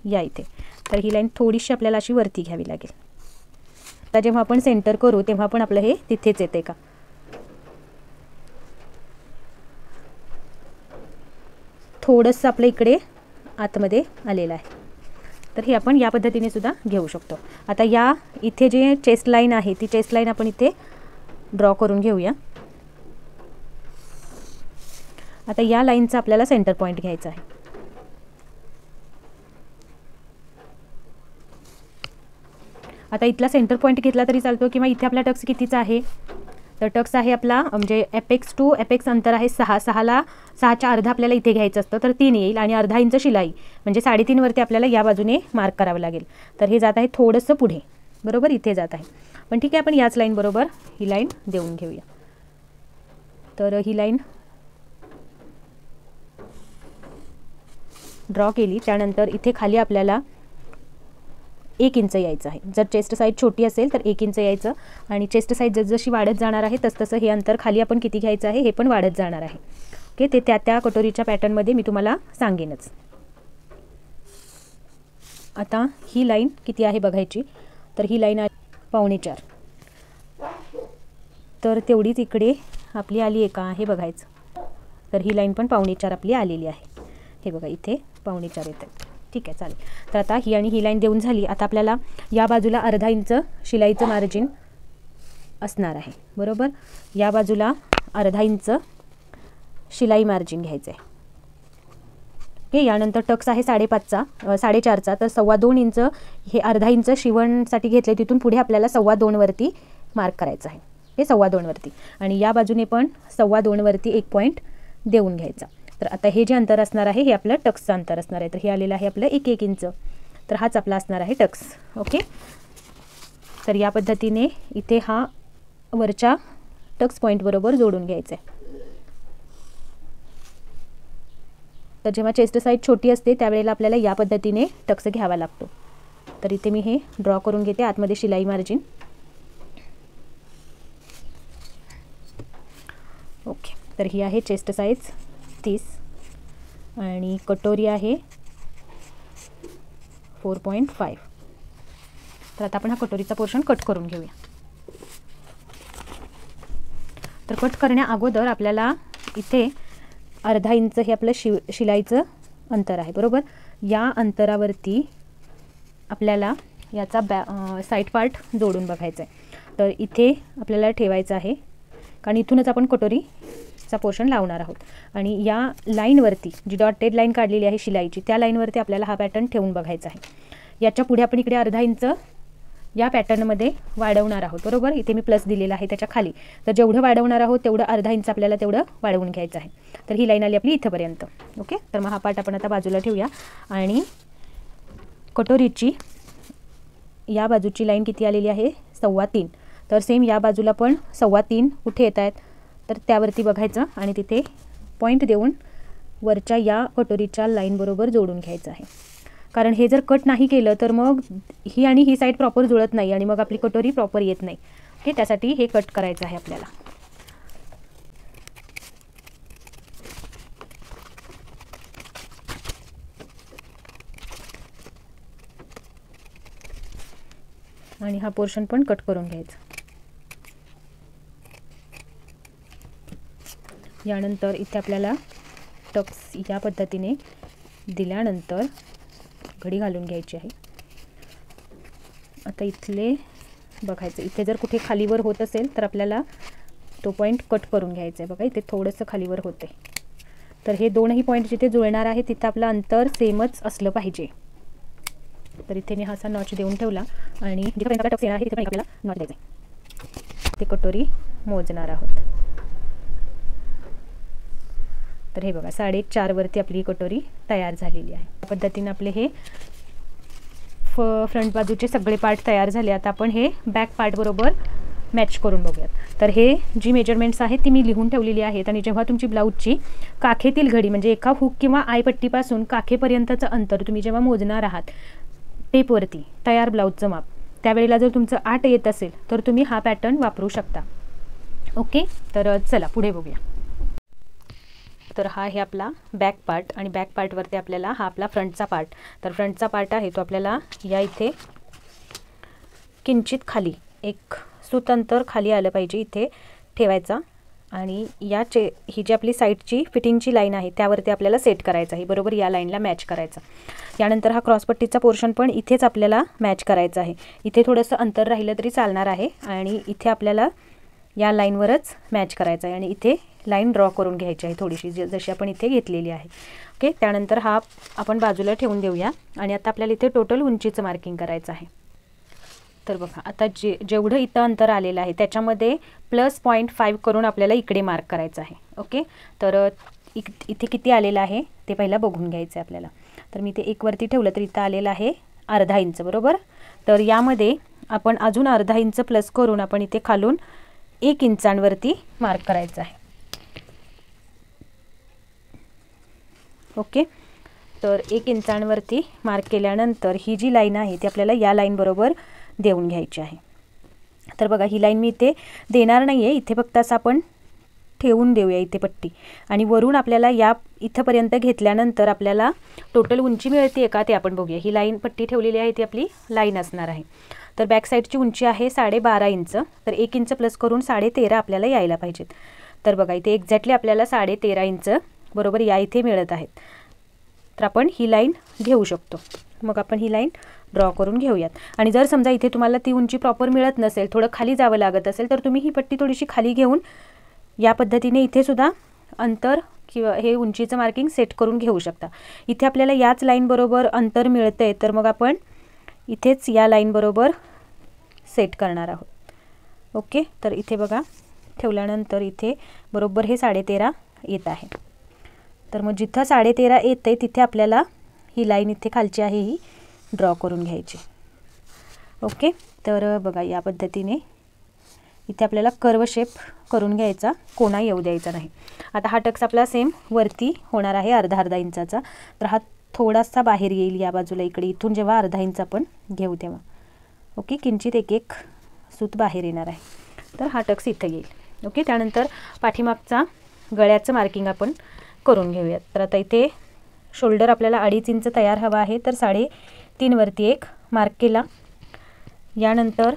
या इथे. तर ही लाईन थोडीशी आपल्याला अशी वरती घ्यावी लागेल. आता जेव्हा आपण सेंटर करू तेव्हा पण आपलं हे तिथेच येते का. थोडंसं आपलं इकडे आतमध्ये आलेलं आहे. तर हे आपण या पद्धतीने सुद्धा घेऊ शकतो. आता या इथे जे चेस्ट लाईन आहे ती चेस्ट लाईन आपण इथे ड्रॉ करून घेऊया. आता या लाईनचा आपल्याला सेंटर पॉईंट घ्यायचा आहे. आता इथला सेंटर पॉईंट घेतला तरी चालतो किंवा इथे आपला टक्स कितीचा आहे, तर टक्स आहे आपला म्हणजे एपेक्स टू एपेक्स अंतर आहे 6. 6च्या अर्धा आपल्याला इथे घ्यायचं असतं तर 3 येईल आणि अर्धा इंच शिलाई म्हणजे 3.5 वरती आपल्याला या बाजूने मार्क करावं लागेल. तर हे जात आहे थोडंसं पुढे, बरोबर इथे जात आहे. पण ठीक आहे, आपण याच लाईन बरोबर ही लाईन देऊन घेऊया. तर ही लाईन ड्रॉ केली. त्यानंतर इथे खाली आपल्याला 1 इंच यायचं आहे. जर चेस्ट साईज छोटी असेल तर 1 इंच यायचं आणि चेस्ट साईज जसजशी वाढत जाणार आहे तसतसं हे अंतर खाली आपण किती घ्यायचं आहे हे पण वाढत जाणार आहे. ओके, ते त्या कटोरीच्या पॅटर्नमध्ये मी तुम्हाला सांगेनच. आता ही लाईन किती आहे बघायची. तर ही लाईन आहे 4.25. तर तेवढीच इकडे आपली आली आहे का हे बघायचं. तर ही लाईन पण 4.25 आपली आलेली आहे. हे बघा इथे 4.25 येतं. ठीक आहे, चालेल. तर आता ही आणि ही लाईन देऊन झाली. आता आपल्याला या बाजूला अर्धा इंच शिलाईचं मार्जिन असणार आहे, बरोबर. या बाजूला अर्धा इंच शिलाई मार्जिन घ्यायचं आहे. ओके, यानंतर टक्स आहे 4.5चा तर 2.25 इंच हे अर्धा इंच शिवणसाठी घेतले. तिथून पुढे आपल्याला 2.25 वरती मार्क करायचं आहे. हे 2.25 वरती आणि या बाजूने पण 2.25 वरती 1 पॉईंट देऊन घ्यायचा. तर आता हे जे अंतर असणार आहे हे आपलं टक्सचं अंतर असणार आहे. तर हे आलेलं आहे आपलं 1 इंच. तर हाच आपला असणार आहे टक्स. ओके, तर या पद्धतीने इथे हा वरच्या टक्स पॉईंट बरोबर जोडून घ्यायचा आहे. तर जेव्हा चेस्ट साईज छोटी असते त्यावेळेला आपल्याला या पद्धतीने टक्स घ्यावा लागतो. तर इथे मी हे ड्रॉ करून घेते आतमध्ये शिलाई मार्जिन. ओके, तर ही आहे चेस्ट साईज 30 आणि कटोरी आहे 4.5. तर आता आपण हा कटोरीचा पोर्शन कट करून घेऊया. तर कट करण्या अगोदर आपल्याला इथे अर्धा इंच हे आपलं शिलाईचं अंतर आहे, बरोबर. या अंतरावरती आपल्याला याचा साईड पार्ट जोडून बघायचा आहे. तर इथे आपल्याला ठेवायचं आहे कारण इथूनच आपण कटोरीचा पोर्शन लावणार आहोत. आणि या लाईनवरती जी डॉटेड लाईन काढलेली आहे शिलाईची त्या लाईनवरती आपल्याला हा पॅटर्न ठेवून बघायचा आहे. याच्या पुढे आपण इकडे अर्धा इंच या पॅटर्नमध्ये वाढवणार आहोत, बरोबर. इथे मी प्लस दिलेला आहे त्याच्या खाली. तर जेवढं वाढवणार आहोत तेवढं अर्धा इंच आपल्याला तेवढं वाढवून घ्यायचं आहे. तर ही लाईन आली आपली इथंपर्यंत. ओके, तर मग हा पार्ट आपण आता बाजूला ठेवूया. आणि कटोरीची या बाजूची लाईन किती आलेली आहे 3.25. तर सेम या बाजूला पण 3.25 कुठे येत आहेत तर त्यावरती बघायचं आणि तिथे पॉईंट देऊन वरच्या या कटोरीच्या लाईनबरोबर जोडून घ्यायचं आहे. कारण हे जर कट नाही केलं तर मग ही आणि ही साईड प्रॉपर जुळत नाही आणि मग आपली कटोरी प्रॉपर येत नाही. ओके, त्यासाठी हे कट करायचं आहे आपल्याला. आणि हा पोर्शन पण कट करून घ्यायचा. यानंतर इथे आपल्याला टक्स या पद्धतीने दिल्यानंतर घडी घालून घ्यायची आहे. आता इथले बघायचं. इथे जर कुठे खालीवर होत असेल तर आपल्याला तो पॉईंट कट करून घ्यायचा आहे. बघा इथे थोडंसं खालीवर होते. तर हे दोनही पॉईंट जिथे जुळणार आहे तिथं आपलं अंतर सेमच असलं पाहिजे. तर इथे मी हा असा नॉच देऊन ठेवला आणि जिथेपर्यंत आपला टक्स येणार आहे तिथेपर्यंत आपल्याला नॉच द्यायचं आहे. ते कटोरी मोजणार आहोत. तर हे बघा 4.5 वरती आपली कटोरी तयार झालेली आहे. या पद्धतीने आपले हे फ्रंट बाजूचे सगळे पार्ट तयार झाले. आता आपण हे बॅक पार्ट बरोबर मॅच करून बघूयात. तर हे जी मेजरमेंट्स आहेत ती मी लिहून ठेवलेली आहेत आणि जेव्हा तुमची ब्लाऊजची काखेतील घडी म्हणजे एका हुक किंवा आयपट्टीपासून काखेपर्यंतचं अंतर तुम्ही जेव्हा मोजणार आहात टेपवरती तयार ब्लाऊजचं माप, त्यावेळेला जर तुमचं 8 येत असेल तर तुम्ही हा पॅटर्न वापरू शकता. ओके, तर चला पुढे बघूया. तर हा आहे आपला बॅक पार्ट आणि बॅक पार्टवरती आपल्याला हा आपला फ्रंटचा पार्ट. तर फ्रंटचा पार्ट आहे तो आपल्याला या इथे किंचित खाली एक सूत अंतर खाली आलं पाहिजे इथे ठेवायचा आणि ही जी आपली साईडची फिटिंगची लाईन आहे त्यावरती आपल्याला सेट करायचं आहे. बरोबर या लाईनला मॅच करायचा. यानंतर हा क्रॉसपट्टीचा पोर्शन पण इथेच आपल्याला मॅच करायचा आहे. इथे थोडंसं अंतर राहिलं तरी चालणार आहे आणि इथे आपल्याला या लाईनवरच मॅच करायचं आहे आणि इथे लाईन ड्रॉ करून घ्यायची आहे थोडीशी जशी आपण इथे घेतलेली आहे. ओके, त्यानंतर हा आपण बाजूला ठेवून देऊया आणि आता आपल्याला इथे टोटल उंचीचं मार्किंग करायचं आहे. तर बघा आता जेवढं इथं अंतर आलेलं आहे त्याच्यामध्ये +0.5 करून आपल्याला इकडे मार्क करायचं आहे. ओके, तर इथे किती आलेलं आहे ते पहिला बघून घ्यायचं आहे आपल्याला. तर मी ते 1 वरती ठेवलं तर इथं आलेलं आहे अर्धा इंच. बरोबर, तर यामध्ये आपण अजून अर्धा इंच प्लस करून आपण इथे खालून 1 इंचांवरती मार्क करायचं आहे. ओके, तर 1 इंचांवरती मार्क केल्यानंतर ही जी लाईन आहे ती आपल्याला या लाईन बरोबर देऊन घ्यायची आहे. तर बघा ही लाईन मी इथे देणार नाही आहे, इथे फक्त असं आपण ठेवून देऊया इथे पट्टी आणि वरून आपल्याला या इथंपर्यंत घेतल्यानंतर आपल्याला टोटल उंची मिळते का ते आपण बघूया. ही लाईन पट्टी ठेवलेली आहे ती आपली लाईन असणार आहे. तर बॅक साईडची उंची आहे 12.5 इंच. तर 1 इंच प्लस करून 13.5 आपल्याला यायला पाहिजेत. तर बघा इथे एक्झॅक्टली आपल्याला 13.5 इंच बरोबर या इथे मिळत आहेत. तर आपण ही लाईन घेऊ शकतो. मग आपण ही लाईन ड्रॉ करून घेऊयात. आणि जर समजा इथे तुम्हाला ती उंची प्रॉपर मिळत नसेल, थोडं खाली जावं लागत असेल, तर तुम्ही ही पट्टी थोडीशी खाली घेऊन या पद्धतीने इथे सुद्धा अंतर किंवा हे उंचीचं मार्किंग सेट करून घेऊ शकता. इथे आपल्याला याच लाईन बरोबर अंतर मिळतंय तर मग आपण इथेच या लाईन बरोबर सेट करणार आहोत. ओके, तर इथे बघा ठेवल्यानंतर इथे बरोबर हे 13.5 येत आहे. तर मग जिथं 13.5 येत आहे तिथे आपल्याला ही लाईन इथे खालची आहे ही ड्रॉ करून घ्यायची. ओके, तर बघा या पद्धतीने इथे आपल्याला कर्व शेप करून घ्यायचा, कोणा येऊ द्यायचा नाही. आता हा टक्स आपला सेम वरती होणार आहे अर्धा इंचाचा. तर हा थोडासा बाहेर येईल या बाजूला इकडे. इथून जेव्हा अर्धा इंच आपण घेऊ तेव्हा ओके किंचित एक सूत बाहेर येणार आहे. तर हा टक्स इथं येईल. ओके, त्यानंतर पाठीमागचा गळ्याचं मार्किंग आपण करून घेऊयात. तर आता इथे शोल्डर आपल्याला 2.5 इंच तयार हवा आहे. तर 3.5 वरती एक मार्क केला. यानंतर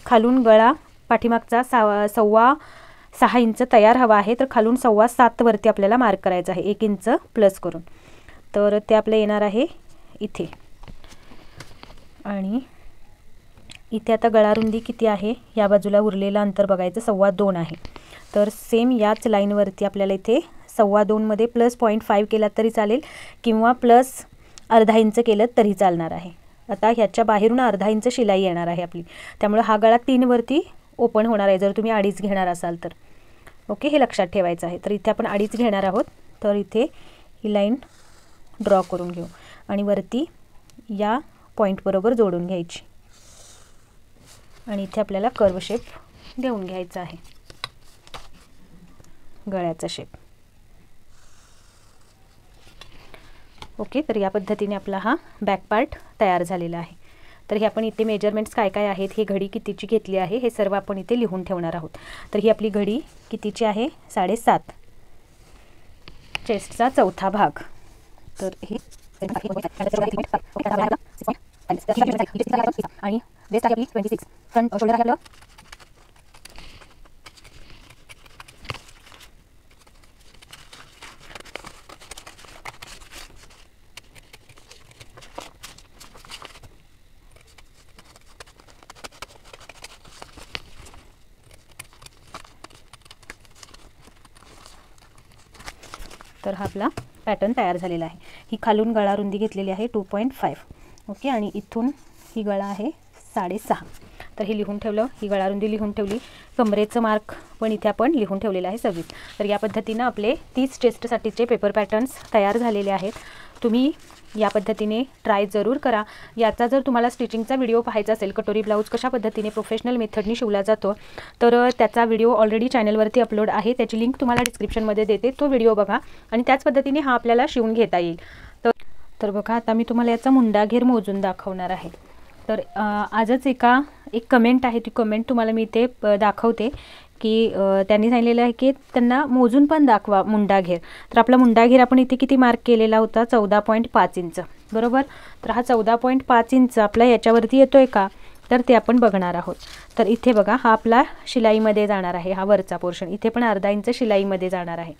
खालून गळा पाठीमागचा 6.25 इंच तयार हवा आहे. तर खालून 7.25 वरती आपल्याला मार्क करायचं आहे 1 इंच प्लस करून. तर ते आपलं येणार आहे इथे. आणि इथे आता गळा रुंदी किती आहे या बाजूला उरलेलं अंतर बघायचं 2.25 आहे. तर सेम याच लाईनवरती आपल्याला इथे 2.25 मध्ये +0.5 केला तरी चालेल किंवा +अर्धा इंच केलं तरी चालणार आहे. आता ह्याच्या बाहेरून अर्धा इंच शिलाई येणार आहे आपली, त्यामुळे हा गळा 3 वरती ओपन होणार आहे जर तुम्ही 2.5 घेणार असाल तर. ओके, हे लक्षात ठेवायचं आहे. तर इथे आपण 2.5 घेणार आहोत. तर इथे ही लाईन ड्रॉ करून घेऊ आणि वरती या पॉईंट बरोबर जोडून घ्यायची आणि इथे आपल्याला कर्व शेप देऊन घ्यायचा आहे, गळ्याचा शेप. ओके, तर या पद्धतीने आपला हा बॅक पार्ट तयार झालेला आहे. तर हे आपण इथे मेजरमेंट्स काय काय आहेत, हे घडी कितीची घेतली आहे हे सर्व आपण इथे लिहून ठेवणार आहोत. तर ही आपली घडी कितीची आहे 7.5, चेस्टचा 4था भाग. तर हे आणि वेस्ट आहे आपली 26, फ्रंट शोल्डर आहे आपलं तर हा आपला पॅटर्न तयार झालेला आहे. ही खालून गळा रुंदी घेतलेली आहे 2.5. ओके, आणि इथून ही गळा आहे 6.5. तर हे लिहून ठेवलं, ही गळा रुंदी लिहून ठेवली. कमरेचं मार्क पण इथे आपण लिहून ठेवलेलं आहे 26. तर या पद्धतीनं आपले 30 चेस्टसाठीचे पेपर पॅटर्न्स तयार झालेले आहेत. तुम्ही या पद्धतीने ट्राय जरूर करा. याचा जर तुम्हाला स्टिचिंगचा व्हिडिओ पाहायचा असेल, कटोरी ब्लाऊज कशा पद्धतीने प्रोफेशनल मेथडनी शिवला जातो, तर त्याचा व्हिडिओ ऑलरेडी चॅनलवरती अपलोड आहे. त्याची लिंक तुम्हाला डिस्क्रिप्शनमध्ये देते, तो व्हिडिओ बघा आणि त्याच पद्धतीने हा आपल्याला शिवून घेता येईल. तर बघा, आता मी तुम्हाला याचा मुंडा घेर मोजून दाखवणार आहे. तर आजच एक कमेंट आहे, ती कमेंट तुम्हाला मी इथे दाखवते की त्यांनी सांगितलेलं आहे की त्यांना मोजून पण दाखवा मुंडा घेर. तर आपला मुंडा घेर आपण इथे किती मार्क केलेला होता, 14.5 इंच, बरोबर. तर हा 14.5 इंच आपला याच्यावरती येतोय का, तर ते आपण बघणार आहोत. तर इथे बघा, हा आपला शिलाईमध्ये जाणार आहे, हा वरचा पोर्शन. इथे पण अर्धा इंच शिलाईमध्ये जाणार आहे.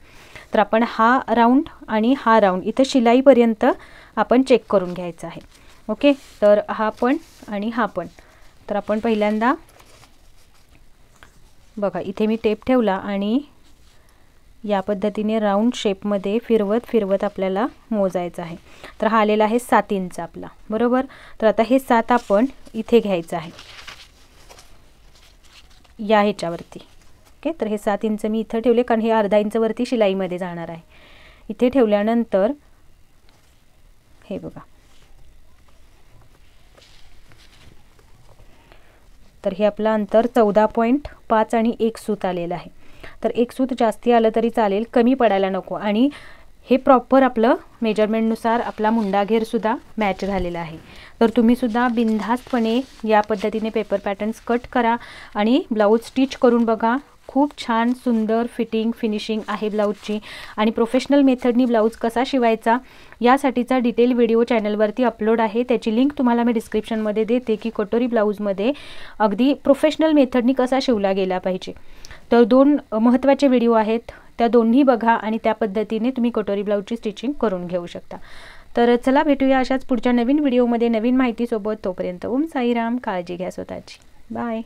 तर आपण हा राऊंड आणि हा राऊंड इथं शिलाईपर्यंत आपण चेक करून घ्यायचं आहे. ओके, तर हा पण आणि हा पण. तर आपण पहिल्यांदा बघा, इथे मी टेप ठेवला आणि या पद्धतीने राऊंड शेपमध्ये फिरवत आपल्याला मोजायचं आहे. तर हा आलेला आहे 7 इंच आपला, बरोबर. तर आता हे 7 आपण इथे घ्यायचं आहे या ह्याच्यावरती. ओके, तर हे 7 इंच मी इथं ठेवले कारण हे अर्धा इंच वरती शिलाईमध्ये जाणार आहे. इथे ठेवल्यानंतर हे बघा, तर हे आपलं अंतर 14.5 आणि 1 सूत आलेलं आहे. तर 1 सूत जास्ती आलं तरी चालेल, कमी पडायला नको. आणि हे प्रॉपर आपलं मेजरमेंटनुसार आपला मुंडा घेरसुद्धा मॅच झालेला आहे. तर तुम्हीसुद्धा बिनधास्तपणे या पद्धतीने पेपर पॅटर्न्स कट करा आणि ब्लाऊज स्टिच करून बघा. खूप छान सुंदर फिनिशिंग आहे ब्लाऊजची. आणि प्रोफेशनल मेथडनी ब्लाऊज कसा शिवायचा यासाठीचा डिटेल व्हिडिओ चॅनलवरती अपलोड आहे. त्याची लिंक तुम्हाला मी डिस्क्रिप्शनमध्ये देते की कटोरी ब्लाऊजमध्ये अगदी प्रोफेशनल मेथडनी कसा शिवला गेला पाहिजे. तर 2 महत्त्वाचे व्हिडिओ आहेत, त्या दोन्ही बघा आणि त्या पद्धतीने तुम्ही कटोरी ब्लाऊजची स्टिचिंग करून घेऊ शकता. तर चला, भेटूया अशाच पुढच्या नवीन व्हिडिओमध्ये नवीन माहितीसोबत. तोपर्यंत ओम साईराम. काळजी घ्या स्वतःची. बाय.